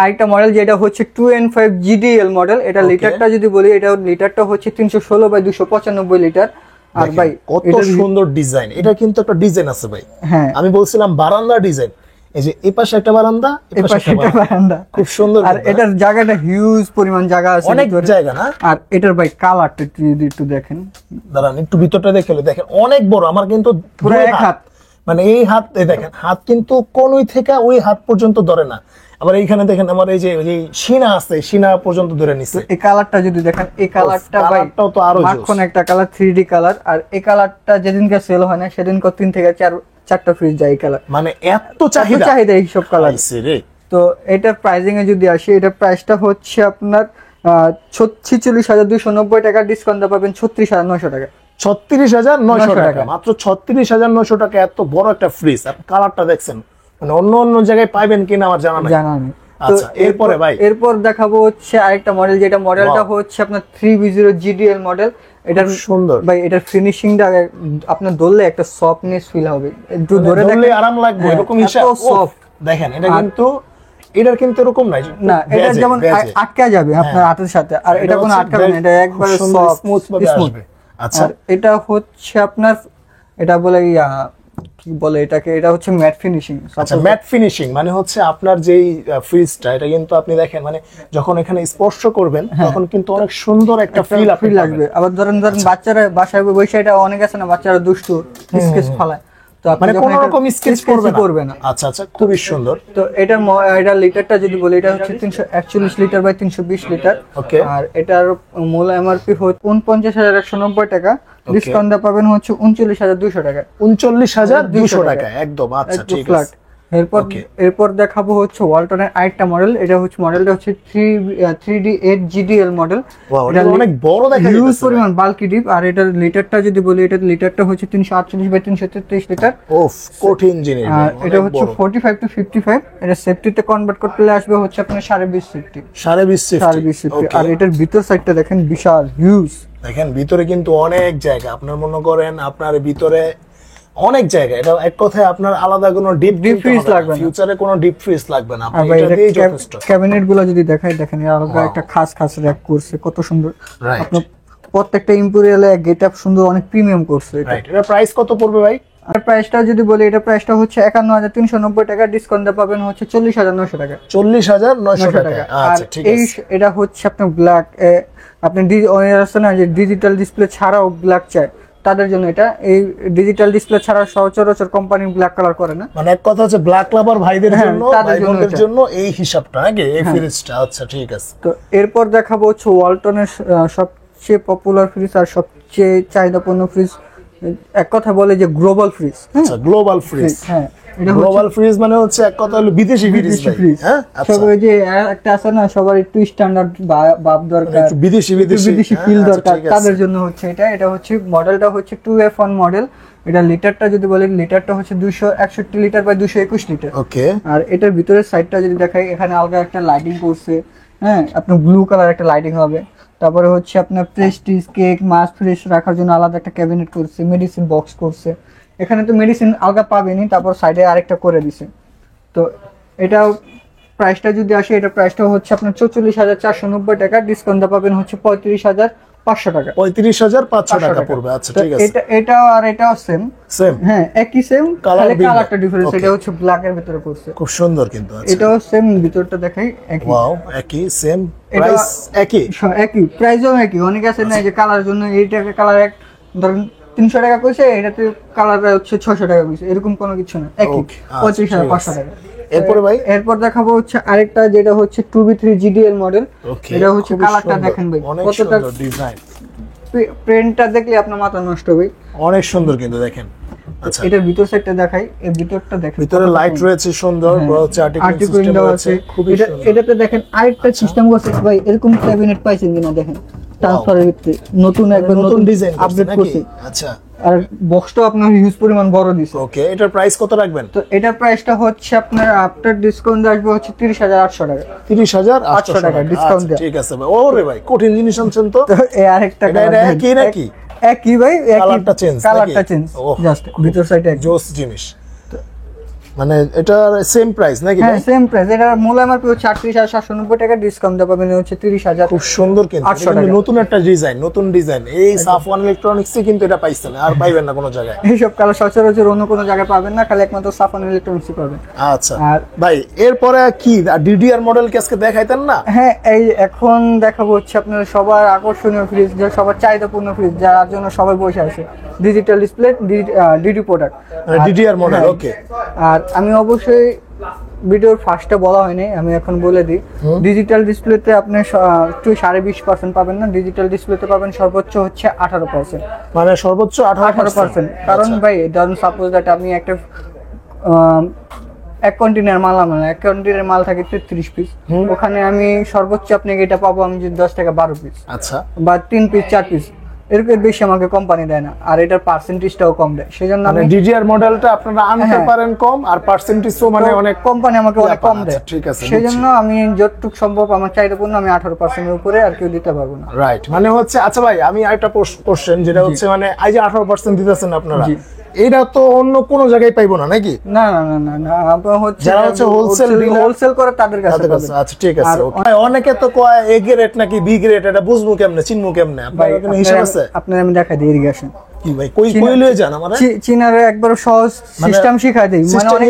আরেকটা মডেল যেটা হচ্ছে 2N5 GDL মডেল। এটা লিটারটা যদি বলি, এটা লিটারটা হচ্ছে 316/295 লিটার। আর ভাই কত সুন্দর ডিজাইন, এটা কিন্তু একটা ডিজাইন আছে ভাই। হ্যাঁ, আমি বলছিলাম বারান্দা ডিজাইন, এই যে এই পাশে একটা বারান্দা, এই পাশে এপাশে একটা একটা বারান্দা, খুব সুন্দর। আর এটার জায়গাটা হিউজ পরিমাণ জায়গা আছে, অনেক ভিতরে। জায়গা না? আর এটার ভাই কালারটা যদি একটু দেখেন, দাঁড়ান একটু ভিতরটা দেখে দেখেন, অনেক বড়। আমার কিন্তু পুরো দুই এক হাত। মানে এই হাত, এই দেখেন হাত কিন্তু কোন ওই থেকে ওই হাত পর্যন্ত ধরে না। আবার এইখানে দেখেন আমার এই যে সিনা আছে, সিনা পর্যন্ত ধরে নিচ্ছে। এই কালারটা যদি দেখেন, এই কালারটা ভাই কালারটাও তো আরো মাখন একটা কালার, 3D কালার। আর এই কালারটা যেদিনকে সেল হয় না সেদিনকে 3 থেকে 4টা ফ্রিজ যায় এই কালার, মানে এত চাহিদা চাহিদা এইসব কালার। রে। তো এটার প্রাইসিং এ যদি আসি, এটার প্রাইসটা হচ্ছে আপনার 46,290 টাকা, ডিসকাউন্ট পাবেন 36,900 টাকা। 36,900 টাকা, টাকা। মাত্র 36,900 টাকা। এত বড় একটা ফ্রিজ, আর কালারটা দেখছেন, মানে অন্য অন্য জায়গায় পাইবেন কিনা আমার জানা নাই। জানা নেই। আচ্ছা, এরপরে ভাই এরপর দেখাবো হচ্ছে আরেকটা মডেল, যেটা মডেলটা হচ্ছে আপনার 3B0 GDL মডেল। এটার সুন্দর ভাই, এটার ফিনিশিংটা আপনার ধরলে একটা সফটনেস ফিল হবে, একটু ধরে ধরলে দেখলে আরাম লাগবে, হ্যাঁ, এরকম এত হিসাব। soft। দেখেন এটা কিন্তু, এটার কিন্তু এরকম নাই না, এটা বেজে, যেমন বেজে। আটকা যাবে আপনার হাতের সাথে, আর এটা কোনো হচ্ছে আটকাবে না, এটা একবারে সুন্দর, সফট smooth ভাবে স্মুথ। আসবে। আচ্ছা, আর এটা হচ্ছে আপনার, এটা বলে কি বলে এটাকে, এটা হচ্ছে ম্যাট ফিনিশিং। আচ্ছা ম্যাট ফিনিশিং মানে হচ্ছে আপনার যেই ফ্রিজটা, এটা কিন্তু আপনি দেখেন মানে যখন এখানে স্পর্শ করবেন তখন কিন্তু অনেক সুন্দর একটা ফিল আপনি লাগবে। আবার ধরেন বাচ্চারা বাসায় বসে, এটা অনেক আছে না, বাচ্চারা দুষ্টু স্কেচ ফালায়, তো আপনি মানে যখন কোনো এটা রকম স্কেচ করবে না। আচ্ছা আচ্ছা, খুবই সুন্দর। তো এটা লিটারটা যদি বলি, এটা হচ্ছে 341 লিটার বাই 320 লিটার। Okay. আর এটার মূল এমআরপি হচ্ছে 49,190 টাকা, ডিসকাউন্ট পাবেন হচ্ছে 39,200 টাকা। 39,200 টাকা একদম। আচ্ছা ঠিক আছে। এরপর দেখাবো হচ্ছে ওয়ালটনের আরেকটা মডেল। এটা হচ্ছে মডেলটা হচ্ছে 3D8 GDL মডেল। এটা অনেক বড় দেখা হিউজ যাচ্ছে পরিমাণ বাল্কি ডিপ। আর এটার লিটারটা যদি বলি, এটার লিটারটা হচ্ছে 348 বাই 333 লিটার। ওফ, কঠিন জিনিস। আর এটা হচ্ছে 45 to 55। এটা সেফটিতে কনভার্ট করতে আসবে হচ্ছে আপনার 20.5 সেফটি। 20.5 সেফটি। আর এটার ভিতর সাইডটা দেখেন, বিশাল হিউজ। দেখেন ভিতরে কিন্তু অনেক জায়গা, আপনার মনে করেন আপনার ভিতরে অনেক জায়গা। এটা এক কথায় আপনার আলাদা কোনো ডিপ ফ্রিজ লাগবে না, ফিউচারে কোনো ডিপ ফ্রিজ লাগবে না, আর আপনি ভাই এটা দিয়েই যথেষ্ট। ক্যাবিনেট গুলো যদি দেখাই, দেখেন আলাদা একটা খাস র্যাক করছে, কত সুন্দর। রাইট আপনার প্রত্যেকটা ইম্পেরিয়ালে গেট আপ সুন্দর, অনেক প্রিমিয়াম করছে এটা। রাইট। এটা প্রাইস কত পড়বে ভাই? আর প্রাইসটা যদি বলি, এটা প্রাইসটা হচ্ছে 51,390 টাকা, ডিসকাউন্ট পাবেন হচ্ছে 40,900 টাকা। 40,900 টাকা। আর আচ্ছা ঠিক এই আছে। এটা হচ্ছে আপনার ব্ল্যাক, আপনি আছে না যে ডিজিটাল ডিসপ্লে ছাড়াও ব্ল্যাক চাই, তাদের জন্য এটা। এই ডিজিটাল ডিসপ্লে ছাড়া সচরাচর কোম্পানি ব্ল্যাক কালার করে না। মানে এক কথা হচ্ছে ব্ল্যাক লাভার ভাইদের জন্য, তাদের ভাইদের জন্য জন্য এই হিসাবটা নাকি এই ফ্রিজটা। আচ্ছা ঠিক আছে। তো এরপর দেখাবো হচ্ছে ওয়ালটনের সবচেয়ে পপুলার ফ্রিজ আর সবচেয়ে চাহিদাপূর্ণ ফ্রিজ, এক কথা বলে যে গ্লোবাল ফ্রিজ। আচ্ছা গ্লোবাল ফ্রিজ। হ্যাঁ, এটা গ্লোবাল ফ্রিজ মানে হচ্ছে এক কথা হলো বিদেশি ফ্রিজ। হ্যাঁ আচ্ছা, সবাই যে একটা আছে না, সবার একটু স্ট্যান্ডার্ড ভাব দরকার, একটু বিদেশি ফিল আচ্ছা, দরকার, ঠিক আছে। তাদের জন্য হচ্ছে এটা। এটা হচ্ছে মডেলটা হচ্ছে 2F1 মডেল। এটা লিটারটা যদি বলি, লিটারটা হচ্ছে 261 লিটার বাই 221 লিটার। ওকে। আর এটার ভিতরের সাইডটা যদি দেখাই, এখানে আলাদা একটা লাইটিং করছে। হ্যাঁ, আপনার ব্লু কালার একটা লাইটিং হবে। তারপরে হচ্ছে আপনার প্রেস্টিজ কেক, মাছ ফ্রেশ রাখার জন্য আলাদা একটা ক্যাবিনেট করছে, মেডিসিন বক্স করছে। এখানে তো মেডিসিন আলগা পাবেনি, তারপর সাইডে আরেকটা করে দিছে। তো এটা প্রাইসটা যদি আসে, এটা প্রাইসটা হচ্ছে আপনার 44,490 টাকা, ডিসকাউন্ট পাবেন হচ্ছে 35,500 টাকা। 35,500 টাকা পড়বে। আচ্ছা ঠিক আছে। এটাও আর এটাও সেম। হ্যাঁ একই সেম, কালার কালারটা ডিফারেন্স। এটা হচ্ছে ব্ল্যাক এর ভিতরে করছে, খুব সুন্দর কিন্তু। আচ্ছা এটাও সেম, ভিতরটা দেখাই একই। ওয়াও, একই সেম প্রাইস, একই প্রাইসও একই। অনেক আছে না যে কালার জন্য এইটাকে কালার এক ধরেন 300 টাকা কইছে, এটাতে কালার হচ্ছে 600 টাকা কইছে, এরকম কোনো কিছু না, একই 35,500 টাকা। এরপরে ভাই এরপর দেখাবো হচ্ছে আরেকটা, যেটা হচ্ছে 2B3 GDL মডেল। এটা হচ্ছে কালারটা দেখেন ভাই, কতটা ডিজাইন, প্রিন্টটা দেখলে আপনার মাথা নষ্ট হবে, অনেক সুন্দর কিন্তু দেখেন। আচ্ছা এটার ভিতর সাইডটা দেখাই, এই ভিতরটা দেখেন, ভিতরে লাইট রয়েছে সুন্দর, বড় হচ্ছে আর্টিকেল সিস্টেম আছে, খুবই সুন্দর। এটাতে দেখেন আরেকটা সিস্টেম করছে ভাই, এরকম ক্যাবিনেট পাইছেন কিনা দেখেন, ট্রান্সফারের ভিতরে নতুন একবার নতুন ডিজাইন আপডেট করছে। আচ্ছা আর বক্সটাও আপনার হিউজ পরিমাণ বড় দিছে। ওকে, এটার প্রাইস কত রাখবেন? তো এটার প্রাইসটা হচ্ছে আপনার আফটার ডিসকাউন্ট আসবে হচ্ছে 30,800 টাকা। 30,800 টাকা ডিসকাউন্ট দেয়া। ঠিক আছে ভাই। ওরে ভাই কঠিন জিনিস আনছেন তো। তো এই আরেকটা এটা একই নাকি? একই ভাই, কালারটা চেঞ্জ, কালারটা চেঞ্জ, জাস্ট ভিতর সাইডে এক। জোস জিনিস, মানে এটা সেম প্রাইস নাকি হ্যাঁ ভাই? Same price. এটার মূল এমআরপি হচ্ছে 38,790 টাকা, ডিসকাউন্ট দেওয়া পাবেন হচ্ছে 30,000। খুব সুন্দর কিন্তু 800 এটা টাকা। নতুন একটা ডিজাইন, নতুন ডিজাইন। এই সাফওয়ান ইলেকট্রনিক্সে কিন্তু এটা পাইছেন, আর পাইবেন না কোনো জায়গায়। এইসব কালার সচরাচর অন্য কোনো জায়গায় পাবেন না, খালি একমাত্র সাফান ইলেকট্রনিক্সই পাবেন। আচ্ছা আর ভাই এরপরে কি ডিডিআর মডেল কি আজকে দেখাইতেন না? হ্যাঁ, এই এখন দেখাবো হচ্ছে আপনার সবার আকর্ষণীয় ফ্রিজ, যে সবার চাহিদাপূর্ণ ফ্রিজ, যার জন্য সবাই বসে আছে, digital display DD product DDR model. Okay, আর আমি অবশ্যই ভিডিওর ফার্স্টে বলা হয়নি, আমি এখন বলে দিই। ডিজিটাল ডিসপ্লেতে আপনি একটু 20% পাবেন না, ডিজিটাল ডিসপ্লেতে পাবেন সর্বোচ্চ হচ্ছে 18%। মানে সর্বোচ্চ 18%। কারণ ভাই ধরুন সাপোজ দ্যাট আমি একটা এক কন্টেনার মাল আনলাম, এক কন্টেনার মাল থাকে 33 পিস, ওখানে আমি সর্বোচ্চ আপনাকে এটা পাবো আমি যদি 10 থেকে 12 পিস, আচ্ছা, বা 3 পিস 4 পিস, এরকম বেশি আমাকে কোম্পানি দেয় না, আর এটার পার্সেন্টেজটাও কম দেয়। সেজন্য মানে আমি ডিডিআর মডেলটা আপনারা আনতে পারেন কম, আর পার্সেন্টেজও মানে অনেক কোম্পানি আমাকে অনেক কম দেয়। ঠিক আছে, সেজন্য আমি যতটুকু সম্ভব আমার চাহিদাপূর্ণ আমি 18% এর উপরে আর কেউ দিতে পারবো না। রাইট, মানে হচ্ছে আচ্ছা ভাই আমি আরেকটা কোশ্চেন, যেটা হচ্ছে মানে এই যে 18% দিতেছেন আপনারা, এটা তো অন্য কোনো জায়গায় পাইবো না নাকি? না না না না না, আপনার হচ্ছে যারা হচ্ছে হোলসেল করে তাদের কাছে পাবেন। আচ্ছা ঠিক আছে। ভাই অনেকে তো কয় এ গ্রেড নাকি বি গ্রেড, এটা বুঝবো কেমনে, চিনবো কেমনে? আপনার কোনো হিসাব আছে? আপনার আমি দেখাই দিই ইরিগেশন কি ভাই কই কই লয়ে যান আমারে? চীনার একবার সহজ সিস্টেম শিখাই দেই। মানে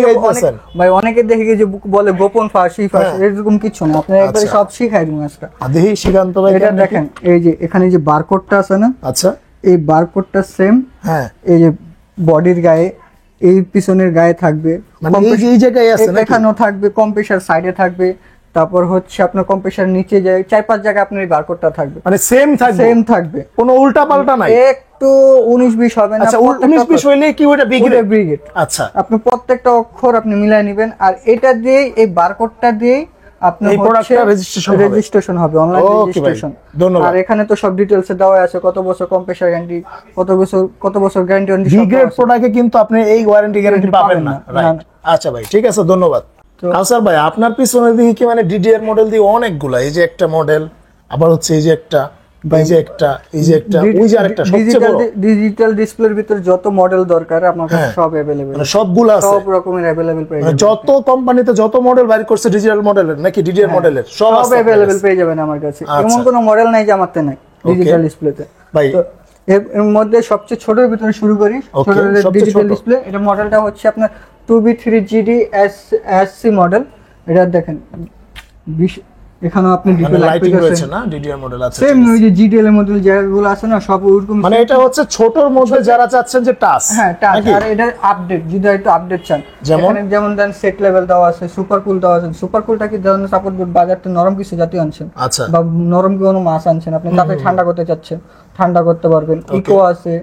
ভাই অনেকে দেখে যে বলে গোপন ফাঁসি এরকম কিছু না, আপনি একবার সব শিখাই দিন আজকে। দেখি শিখান্ত ভাই। এটা দেখেন, এই যে এখানে যে বারকোডটা আছে না, আচ্ছা এই বারকোডটা সেম, হ্যাঁ এই যে বডির গায়ে, এই পিছনের গায়ে থাকবে, মানে এই জায়গায় আছে নাকি? এখানেও থাকবে, কম্প্রেসার সাইডে থাকবে, তারপর হচ্ছে আপনার কম্প্রেসার নিচে যায় 4-5 জায়গায় আপনার এই বারকোডটা থাকবে, মানে সেম থাকবে, কোনো উল্টা পাল্টা নাই। একটু 19-20 হবে না। আচ্ছা 19-20 হইলে কি ওটা ব্রিগেড। আচ্ছা, আপনি প্রত্যেকটা অক্ষর আপনি মিলাই নেবেন, আর এটা দিয়ে এই বারকোডটা দিয়ে আপনার এই প্রোডাক্টটা রেজিস্ট্রেশন হবে, অনলাইন রেজিস্ট্রেশন। আর এখানে তো সব ডিটেইলস দেওয়া আছে, কত বছর কম্প্রেসার গ্যারান্টি, কত বছর গ্যারান্টি। ব্রিগেড প্রোডাক্টে কিন্তু আপনি এই গ্যারান্টি পাবেন না। রাইট, আচ্ছা ভাই ঠিক আছে, ধন্যবাদ। কাউসার ভাই আপনার পিছনে দিকে কি মানে ডিডিআর মডেল দিয়ে অনেকগুলা, এই যে একটা মডেল, আবার হচ্ছে এই যে একটা, এই যে একটা, এই যে একটা, ওই যে আরেকটা সবচেয়ে বড় ডিজিটাল ডিসপ্লের ভিতর যত মডেল দরকার আমার কাছে সব अवेलेबल, মানে সবগুলো আছে, সব রকমের अवेलेबल পেয়ে মানে যাবেন। যত কোম্পানিতে যত মডেল বাইর করছে ডিজিটাল মডেলের নাকি ডিডিআর মডেলের সব अवेलेबल পেয়ে যাবেন আমার কাছে। এমন কোনো মডেল নাই যে আমারতে নাই ডিজিটাল ডিসপ্লেতে ভাই। এর মধ্যে সবচেয়ে ছোটর ভিতরে শুরু করি, ছোট ডিজিটাল ডিসপ্লে। এটা মডেলটা হচ্ছে আপনার 2B3GD SC মডেল। এটা দেখেন এখানে আপনি ডিসপ্লে লাইটিং রয়েছে না, ডিডিআর মডেল আছে সেম ওই যে জিডিএল এর মডেল যেগুলো আছে না সব ওরকম। মানে এটা হচ্ছে ছোটর মধ্যে যারা চাচ্ছেন যে টাচ, হ্যাঁ টাচ, আর এটা আপডেট যদি একটু আপডেট চান, যেমন দেন সেট লেভেল দেওয়া আছে, সুপার কুল দেওয়া আছে। সুপার কুলটা কি ধরনের সাপোর্ট বাজারতে নরম কিছু জাতীয় আনছেন, আচ্ছা, বা নরম কোনো মাছ আনছেন আপনি, তাতে ঠান্ডা করতে চাচ্ছেন ঠান্ডা করতে পারবেন। ইকো আছে,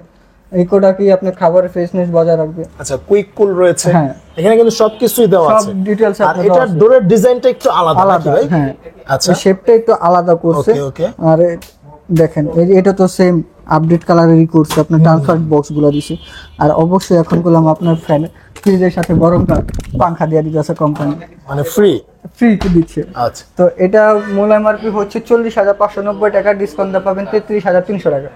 ইকোটা কি আপনি খাবারের ফ্রেশনেস বজায় রাখবে। আচ্ছা কুইক কুল রয়েছে, হ্যাঁ এখানে কিন্তু সবকিছুই দেওয়া আছে, সব ডিটেইলস আর এটা ডোরের ডিজাইনটা একটু আলাদা নাকি ভাই? হ্যাঁ আচ্ছা শেপটা একটু আলাদা করছে। ওকে, আর দেখেন এই যে এটা তো সেম আপডেট কালারেরই করছে, আপনার ট্রান্সফার বক্স গুলো দিছে। আর অবশ্যই এখন করলাম আপনার ফ্যান ফ্রিজের সাথে গরম পাংখা দিয়ে দিতেছে কোম্পানি, মানে ফ্রি কি দিচ্ছে। আচ্ছা তো এটা মূল এমআরপি হচ্ছে 40,590 টাকা, ডিসকাউন্ট পাবেন 33,300 টাকা।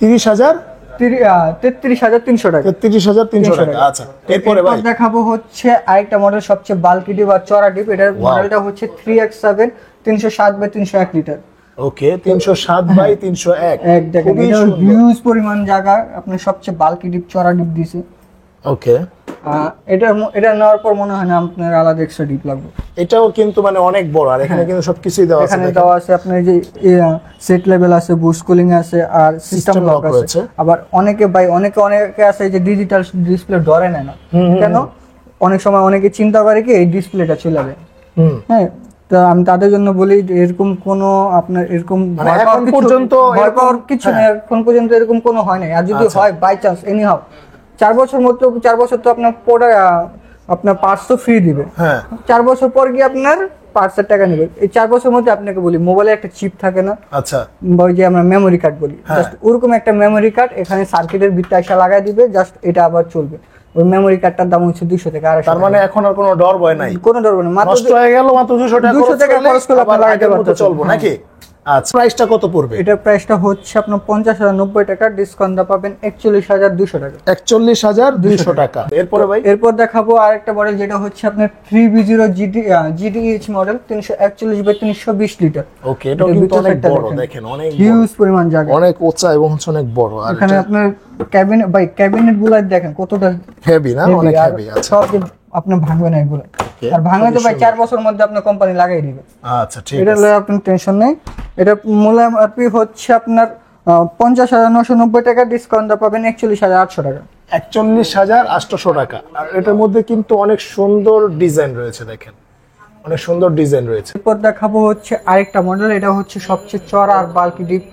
30,000 33,300 টাকা। 33,300 টাকা। আচ্ছা এরপরে ভাই দেখাবো হচ্ছে আরেকটা মডেল, সবচেয়ে বাল্কি ডিপ আর চড়া ডিপ। এটার মডেলটা হচ্ছে 3X7 307/301 লিটার। ওকে 307/301 এক দেখেন, এটা হিউজ পরিমাণ জায়গা, আপনার সবচেয়ে বাল্কি ডিপ চড়া ডিপ দিছে। ওকে এটা নেওয়ার পর মনে হয় না আপনার আলাদা এক্সট্রা ডিপ লাগবে। এটাও কিন্তু মানে অনেক বড়, আর এখানে কিন্তু সবকিছুই দেওয়া আছে। এখানে দেওয়া আছে আপনার যে সেট লেভেল আছে, বুস্ট কুলিং আছে, আর সিস্টেম লক আছে। আবার অনেকে আছে যে ডিজিটাল ডিসপ্লে ধরে নেয় না, কেন? অনেক সময় অনেকে চিন্তা করে কি এই ডিসপ্লেটা চলে যাবে। হ্যাঁ, তো আমি তাদের জন্য বলি এরকম কোনো আপনার এরকম এখন পর্যন্ত ভয় পাওয়ার কিছু নেই, এখন পর্যন্ত এরকম কোনো হয় নাই। আর যদি হয় বাই চান্স এনি হাউ 4 বছর তো আপনার পার্টস তো ফ্রি দিবে। হ্যাঁ 4 বছর পর গিয়ে আপনার পার্টসের টাকা নেবে। এই 4 বছরের মধ্যে আপনাকে বলি মোবাইলে একটা চিপ থাকে না, আচ্ছা বা ওই যে আমরা মেমোরি কার্ড বলি, জাস্ট ওরকম একটা মেমোরি কার্ড এখানে সার্কিটের ভিতরে এসে লাগাই দিবে, জাস্ট এটা আবার চলবে। ওই মেমোরি কার্ডটার দাম হচ্ছে 200 থেকে 250। তার মানে এখন আর কোনো ডর ভয় নাই, কোনো ডর নেই, মাত্র নষ্ট হয়ে গেল মাত্র 200 টাকা 200 টাকা খরচ করলে আপনি আবার লাগাতে আগের মতো পারতেছেন। চলবো নাকি? আচ্ছা, প্রাইসটা কত পড়বে? এটার প্রাইসটা হচ্ছে আপনার 50,090 টাকা, ডিসকাউন্ট পাবেন 41,200 টাকা। 41,200 টাকা। এরপরে ভাই এরপর দেখাবো আরেকটা মডেল যেটা হচ্ছে আপনার 3B0 GDH মডেল 341/320 লিটার। ওকে, এটা কিন্তু অনেক বড়, দেখেন অনেক হিউজ পরিমাণ জায়গা, অনেক উঁচা এবং হচ্ছে অনেক বড়। আর এখানে আপনার ক্যাবিনেট গুলো দেখেন কতটা হেভি না, অনেক আর হেভি। আচ্ছা সব আপনার ভাঙবে না এগুলো, আর ভাঙলে তো ভাই 4 বছরের মধ্যে আপনার কোম্পানি লাগাই দিবে। আচ্ছা ঠিক এটা আছে। লয়ে আপনার টেনশন নেই। এটা মূল্য এমআরপি হচ্ছে আপনার 50,990 টাকা, ডিসকাউন্ট পাবেন 41,800 টাকা। 41,800 টাকা। আর এটার মধ্যে কিন্তু অনেক সুন্দর ডিজাইন রয়েছে, দেখেন অনেক সুন্দর ডিজাইন রয়েছে। এরপর দেখাবো হচ্ছে আরেকটা মডেল, এটা হচ্ছে সবচেয়ে চড়া আর বাল্কি ডিপ।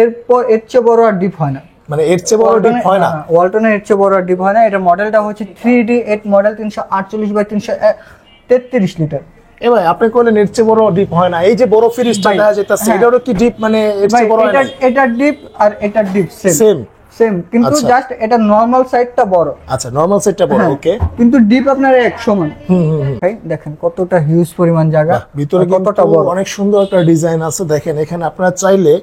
এরপর এর চেয়ে বড় আর ডিপ হয় না, মানে এর চেয়ে বড় ডিপ হয় না। ওয়ালটনের এর চেয়ে বড় আর ডিপ হয় না। এটা মডেলটা হচ্ছে 3D8 মডেল 348/333 লিটার। এ ভাই আপনি কইলেন এর চেয়ে বড় ডিপ হয় না, এই যে বড় ফ্রিজটা ভাই, দেখা যাইতাছে হ্যাঁ। এটারও কি ডিপ, মানে এর ভাই চেয়ে বড় হয় না? এটা ডিপ আর এটা ডিপ সেম। সেম, কিন্তু আচ্ছা। জাস্ট এটা নরমাল সাইডটা বড়, আচ্ছা নরমাল সেটটা বড়, হ্যাঁ, ওকে। কিন্তু ডিপ আপনার এক সমান। ভাই দেখেন কতটা হিউজ পরিমাণ জায়গা, ভিতরে আর কতটা কিন্তু বড়। অনেক সুন্দর একটা ডিজাইন আছে, দেখেন এখানে আপনারা চাইলে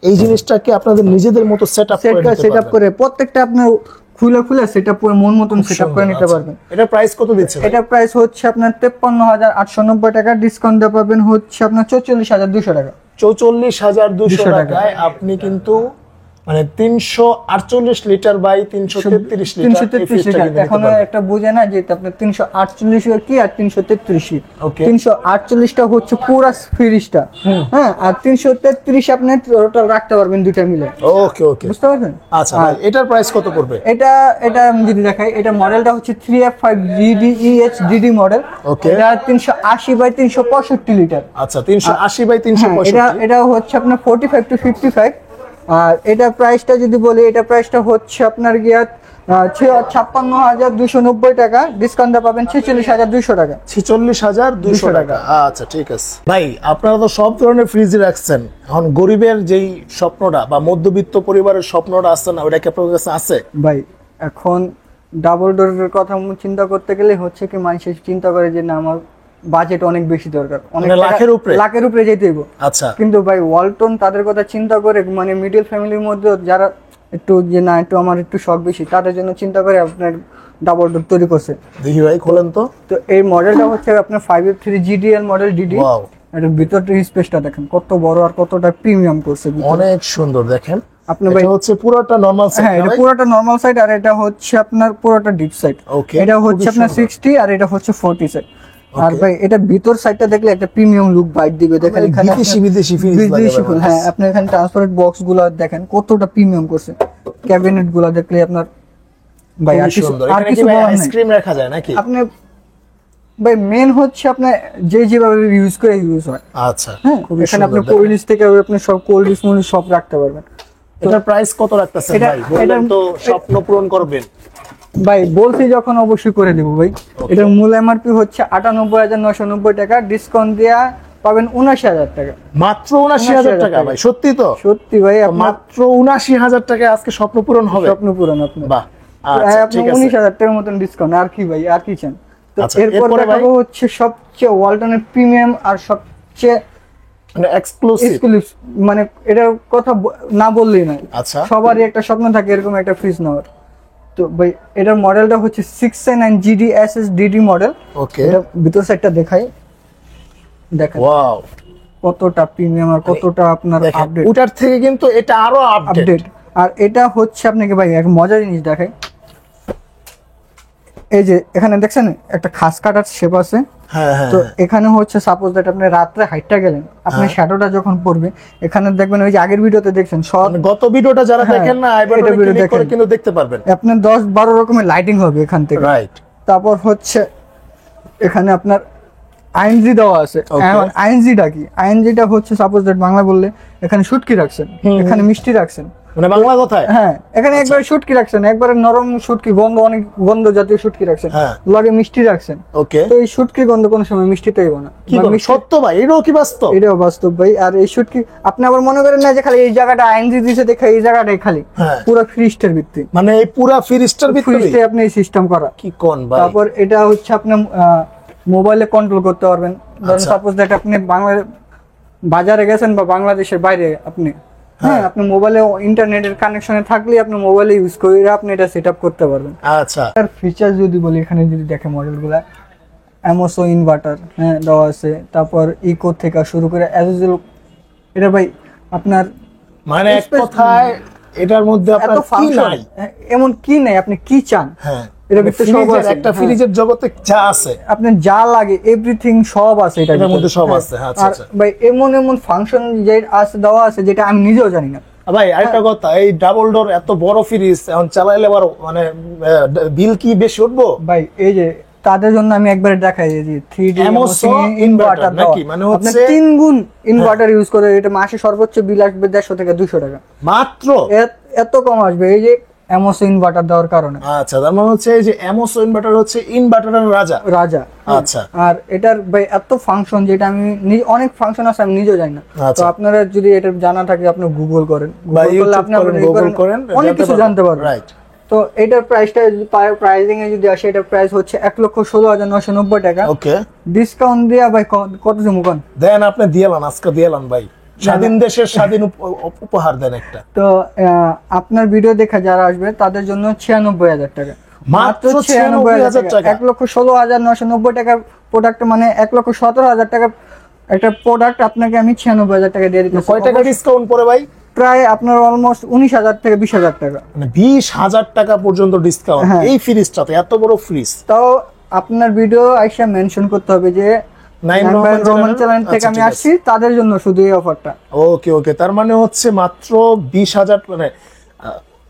এই জিনিসটাকে আপনাদের নিজেদের মতো সেটআপ করে নিতে সেটআপ পারবেন। করে প্রত্যেকটা আপনার খুলে সেটআপ করে মন মতন সেটআপ করে নিতে আচ্ছা। পারবেন। এটা প্রাইস কত দিচ্ছে ভাই? এটার প্রাইস হচ্ছে আপনার 53,890 টাকা, ডিসকাউন্ট পাবেন হচ্ছে আপনার 44,200 টাকা। 44,200 টাকায় আপনি কিন্তু মানে 348 লিটার বাই 333 লিটার 333 লিটার। এখন একটা বুঝে না যে আপনার 348 কি আর 333 কি। Okay. 348টা হচ্ছে পুরো ফ্রিজটা, হ্যাঁ, আর 333 আপনি টোটাল রাখতে পারবেন দুইটা মিলে, ওকে ওকে। বুঝতে পারছেন? আচ্ছা ভাই এটার প্রাইস কত পড়বে? এটা আমি যদি দেখাই, এটা মডেলটা হচ্ছে 3F5 GDEH DD model. Okay. এটা 380/365 লিটার। আচ্ছা 380 বাই হ্যাঁ, 365। এটা হচ্ছে আপনার 45 to 55। আর এটা প্রাইসটা যদি বলি, এটা প্রাইসটা হচ্ছে আপনার গিয়া 56,290 টাকা, ডিসকাউন্ট পাবেন 46,200 টাকা। 46,200 টাকা। আচ্ছা ঠিক আছে ভাই, আপনারা তো সব ধরনের ফ্রিজ রাখছেন, এখন গরিবের যেই স্বপ্নটা বা মধ্যবিত্ত পরিবারের স্বপ্নটা আছে না, ওটা কি আপনার কাছে আছে? ভাই এখন ডাবল ডোরের কথা চিন্তা করতে গেলে হচ্ছে কি মানুষের চিন্তা করে যে না আমার বাজেট অনেক বেশি দরকার, অনেক মানে লাখের উপরে? লাখের উপরে যেতে হইব। আচ্ছা কিন্তু ভাই ওয়ালটন তাদের কথা চিন্তা করে, মানে মিডল ফ্যামিলির মধ্যে যারা একটু যে না একটু আমার একটু শখ বেশি, তাদের জন্য চিন্তা করে আপনার ডাবল ডোর তৈরি করছে। দেখি ভাই খোলেন তো। তো এই মডেলটা হচ্ছে আপনার 5F3 GDL model DD। Wow, এটার ভিতরটা স্পেসটা দেখেন কত বড় আর কতটা প্রিমিয়াম করছে ভিতরে। অনেক সুন্দর দেখেন। আপনি এটা ভাই হচ্ছে পুরোটা নরমাল সেট। হ্যাঁ, এটা পুরোটা নরমাল সাইড আর এটা হচ্ছে আপনার পুরোটা ডিপ সাইড। Okay, এটা হচ্ছে খুবই আপনার সুন্দর। 60 আর এটা হচ্ছে 40 সাইড। আর Okay. ভাই এটা ভিতর সাইডটা দেখলে একটা প্রিমিয়াম লুক বাইট দিবে। দেখেন মানে এখানে বিদেশি finish লাগে বিদেশি ভাই। হ্যাঁ, আপনি এখানে ট্রান্সপারেন্ট বক্স গুলো দেখেন কতটা প্রিমিয়াম করছে। ক্যাবিনেট গুলো দেখলে আপনার ভাই আর খুবই কিছু সুন্দর। আর এখানে কি কিছু ভাই বলার নেই। আইসক্রিম রাখা যায় নাকি? আপনি ভাই মেন হচ্ছে আপনার যেভাবে ইউজ করে ইউজ হয়। আচ্ছা হ্যাঁ, খুবই এখানে আপনি সুন্দর। কোল্ড থেকে আপনি সব কোল্ড ড্রিঙ্কস সব রাখতে পারবেন। এটার প্রাইস কত রাখতেছেন এটা- ভাই? বললেন এটা- তো স্বপ্ন পূরণ করবেন। ভাই বলছি যখন অবশ্যই করে দেবো ভাই। এটার মূল এমআরপি হচ্ছে 98,990 টাকা, ডিসকাউন্ট দেয়া পাবেন 79,000 টাকা। মাত্র 79,000 টাকা ভাই? সত্যি তো? সত্যি ভাই, আপনার মাত্র 79,000 টাকায় আজকে স্বপ্ন পূরণ হবে? স্বপ্ন পূরণ আপনার। বাহ, আচ্ছা আপনি ঠিক আছে। 19,000 টাকার মতন ডিসকাউন্ট, আর কি ভাই, আর কি চান? তো আচ্ছা, এরপর এরপরে ভাই? দেখাবো হচ্ছে সবচেয়ে ওয়ালটনের প্রিমিয়াম আর সবচেয়ে মানে এক্সক্লুসিভ। এক্সক্লুসিভ, মানে এটার কথা না বললেই নয়। আচ্ছা সবারই একটা স্বপ্ন থাকে এরকম একটা ফ্রিজ নেওয়ার। তো ভাই এটার মডেলটা হচ্ছে 609 GDSS DD মডেল। ওকে। এটা ভিতর সাইডটা দেখাই, দেখেন ওয়াও, কতটা প্রিমিয়াম আর কতটা আপনার দেখেন আপডেট ওটার থেকে কিন্তু এটা আরো আপডেট। আপডেট। আর এটা হচ্ছে আপনাকে ভাই এক মজার জিনিস দেখাই, এই যে এখানে দেখছেন একটা খাস কাটার শেপ আছে। হ্যাঁ হ্যাঁ তো এখানে হচ্ছে সাপোজ দ্যাট আপনি রাত্রে হাইটটা গেলেন, আপনার শ্যাডোটা যখন পড়বে এখানে দেখবেন, ওই যে আগের ভিডিওতে দেখছেন সব মানে গত ভিডিওটা যারা হ্যাঁ, দেখেন না, এবার এটা ভিডিও ক্লিক করে দেখেন। কিন্তু দেখতে পারবেন। আপনার 10-12 রকমের লাইটিং হবে এখান থেকে। রাইট। তারপর হচ্ছে এখানে আপনার আইএনজি দেওয়া আছে। Okay. আইএনজিটা কি? আইএনজিটা হচ্ছে সাপোজ দ্যাট বাংলা বললে এখানে শুটকি রাখছেন, এখানে মিষ্টি রাখছেন, মানে বাংলা কথায়? হ্যাঁ, এখানে একবারে শুটকি রাখছেন, একবারে নরম শুটকি, গন্ধ অনেক গন্ধ জাতীয় শুটকি রাখছেন, হ্যাঁ। লগে মিষ্টি রাখছেন। ওকে, তো এই শুটকির গন্ধ কোনো সময় মিষ্টি তৈব না। কি বা বলেন? মিষ্টি- সত্য ভাই, এটাও কি বাস্তব? এটাও বাস্তব ভাই। আর এই শুটকি আপনি আবার মনে করেন না যে খালি এই জায়গাটা আইনজি দিছে দেখে এই জায়গাটাই খালি, হ্যাঁ। পুরো ফ্রিজটার ভিত্তি, মানে এই পুরা ফ্রিজটার ভিতরে ফ্রিজটাই আপনি সিস্টেম করা। কি কোন ভাই? তারপর এটা হচ্ছে আপনি মোবাইলে কন্ট্রোল করতে পারবেন। ধরেন আচ্ছা। সাপোজ দ্যাট আপনি বাজারে গেছেন বা বাংলাদেশের বাইরে আপনি, হ্যাঁ, আপনি মোবাইলে ইন্টারনেটের কানেকশনে থাকলে আপনি মোবাইলে ইউজ করে আপনি এটা সেট আপ করতে পারবেন। আচ্ছা, আর ফিচার যদি বলি, এখানে যদি দেখে মডেলগুলা, অ্যামোসো ইনভার্টার হ্যাঁ দেওয়া আছে, তারপর ইকো থেকে শুরু করে অ্যাজেল, এটা ভাই আপনার মানে এক Space- কথায় এটার মধ্যে এত আপনার কি ফাংশন, নাই? এমন কি নাই, আপনি কি চান হ্যাঁ, এটার মানে ভিতরে সব ফ্রিজের আছে। একটা হ্যাঁ। ফ্রিজের জগতে যা আছে আপনার যা লাগে এভরিথিং সব আছে এটার মধ্যে সব আছে, আচ্ছা, আর আচ্ছা। ভাই এমন এমন ফাংশন যে আছে দেওয়া আছে যেটা আমি নিজেও জানি না। ভাই আরেকটা কথা, এই ডাবল ডোর এত বড় ফ্রিজ এখন চালাইলে আবার মানে বিল কি বেশি উঠবো? ভাই এই যে তাদের জন্য আমি একবার দেখাই যে 3D Amazon ইনভার্টার inverter নাকি? মানে আপনি হচ্ছে- 3 গুণ ইনভার্টার ইউজ করে এটা মাসে সর্বোচ্চ বিল আসবে 150 থেকে 200 টাকা। মাত্র? এত কম আসবে এই যে অ্যামোসো ইনভার্টার দেওয়ার কারণে। আচ্ছা, তার মানে হচ্ছে এই যে অ্যামোসো ইনভার্টার হচ্ছে ইনভার্টারের রাজা। রাজা। আচ্ছা। আর এটার ভাই এত ফাংশন যেটা আমি অনেক ফাংশন আছে আমি নিজেও জানি না। তো আচ্ছা। আপনারা যদি এটা জানা থাকে আপনি গুগল করেন, বা গুগল করলে ইউটিউব আপনি করেন, গুগল করেন, অনেক কিছু জানতে পারবেন। রাইট। তো এটার প্রাইসটা প্রাইসিং এ যদি আসে, এটার প্রাইস হচ্ছে 1,16,990 টাকা। ওকে, ডিসকাউন্ট দিয়া ভাই কত জমু কোন? দেন আপনি দিয়েলান, আজকে দিয়েলান ভাই, স্বাধীন দেশের স্বাধীন উপহার দেন একটা। তো আপনার ভিডিও দেখা যারা আসবে তাদের জন্য 96,000 টাকা, মাত্র 96,000 টাকা? 1,16,990 টাকার প্রোডাক্ট, মানে 1,17,000 টাকা একটা প্রোডাক্ট আপনাকে আমি 96,000 টাকা দিয়ে দিতেছি। কয় টাকা ডিসকাউন্ট পড়ে ভাই? প্রায় আপনার অলমোস্ট 19,000 থেকে 20,000 টাকা। মানে 20,000 টাকা পর্যন্ত ডিসকাউন্ট হ্যাঁ। এই ফ্রিজটাতে, এত বড় ফ্রিজ। তাও আপনার ভিডিও আইসা মেনশন করতে হবে যে নাইম রোমান চ্যানেল থেকে আচ্ছা, আমি ঠিক আছে। আসছি, তাদের জন্য শুধু এই অফারটা। ওকে ওকে, তার মানে হচ্ছে মাত্র 20,000, মানে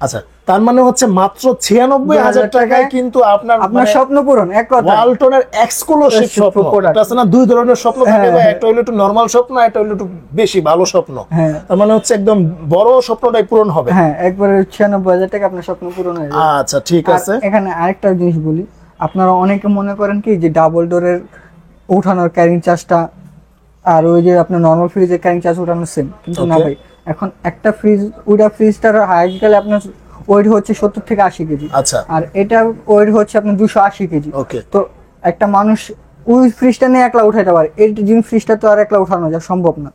আচ্ছা, তার মানে হচ্ছে মাত্র 96,000 টাকায় কিন্তু আপনার আপনার স্বপ্ন পূরণ, এক কথা। ওয়ালটনের এক্সক্লুসিভ Exclusive স্বপ্ন। product। এটা আছে না, দুই ধরনের স্বপ্ন থাকে, হ্যাঁ, ভাই, হ্যাঁ। একটা হলো একটু নরমাল স্বপ্ন, একটা হলো একটু বেশি ভালো স্বপ্ন। হ্যাঁ। তার মানে হচ্ছে একদম বড় স্বপ্নটাই পূরণ হবে। হ্যাঁ, একবারে 96,000 টাকা আপনার স্বপ্ন পূরণ হয়ে যাবে। আচ্ছা, ঠিক আর আছে। এখানে আরেকটা জিনিস বলি, আপনারা অনেকে মনে করেন কি যে ডাবল ডোরের উঠানোর ক্যারিং চার্জটা আর ওই যে আপনার নরমাল ফ্রিজের ক্যারিং চার্জ উঠানোর সেম, কিন্তু না Okay. ভাই, এখন একটা ফ্রিজটার হাইট গেলে আপনার ওয়েট হচ্ছে 70 থেকে 80 কেজি, আচ্ছা, আর এটা ওয়েট হচ্ছে আপনার 280 কেজি। ওকে। তো একটা মানুষ ওই ফ্রিজটা নিয়ে একলা উঠাইতে পারে, এই জিম ফ্রিজটা তো আর একলা উঠানো যা সম্ভব না।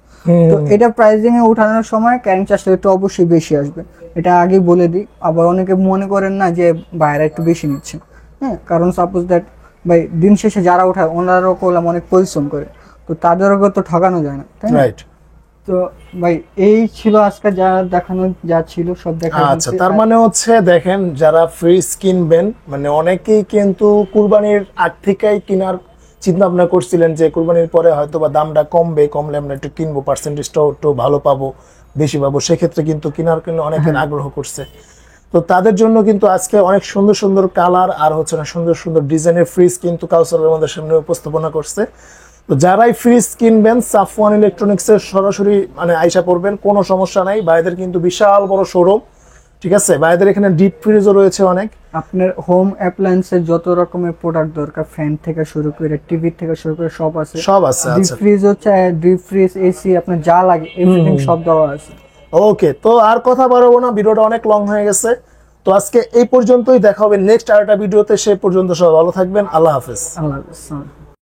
তো এটা প্রাইসিং এ উঠানোর সময় ক্যারিং চার্জটা একটু অবশ্যই বেশি আসবে, এটা আগে বলে দিই। আবার অনেকে মনে করেন না যে বাইরে একটু বেশি নিচ্ছে, হ্যাঁ, কারণ সাপোজ দ্যাট ভাই দিন শেষে যারা উঠায় ওনারাও করলাম অনেক পরিশ্রম করে, তো তাদেরও তো ঠকানো যায় না, তাই না? রাইট। তো ভাই এই ছিল আজকে যা দেখানো, যা ছিল সব দেখানো। আচ্ছা, তার মানে হচ্ছে দেখেন, যারা ফ্রিজ কিনবেন, মানে অনেকেই কিন্তু কুরবানির আগ থেকেই কেনার চিন্তা ভাবনা করছিলেন যে কুরবানির পরে হয়তো বা দামটা কমলে আমরা একটু কিনবো, পার্সেন্টেজটাও একটু ভালো পাবো, বেশি পাবো, সেক্ষেত্রে কিন্তু কেনার অনেকের আগ্রহ করছে। তো তাদের জন্য কিন্তু আজকে অনেক সুন্দর সুন্দর কালার আর হচ্ছে না সুন্দর সুন্দর ডিজাইনের ফ্রিজ কিন্তু কাউসার আমাদের সামনে উপস্থাপনা করছে। তো যারাই ফ্রিজ কিনবেন, সাফওয়ান ইলেকট্রনিক্স এর সরাসরি মানে আইসা পড়বেন, কোনো সমস্যা নাই। বাইরের কিন্তু বিশাল বড় শোরুম, ঠিক আছে। বাইরের এখানে ডিপ ফ্রিজও রয়েছে অনেক। আপনার হোম অ্যাপ্লায়েন্সের যত রকমের প্রোডাক্ট দরকার, ফ্যান থেকে শুরু করে টিভি থেকে শুরু করে সব আছে, সব আছে। ডিপ আচ্ছা, ফ্রিজ হচ্ছে, ডিপ ফ্রিজ, এসি, আপনার যা লাগে এভরিথিং সব দেওয়া আছে। ওকে। তো আর কথা বাড়াবো না, ভিডিওটা অনেক লং হয়ে গেছে। তো আজকে এই পর্যন্তই, দেখা হবে নেক্সট আরেকটা ভিডিওতে। সে পর্যন্ত সবাই ভালো থাকবেন, আল্লাহ হাফেজ। আল্লাহ হাফেজ।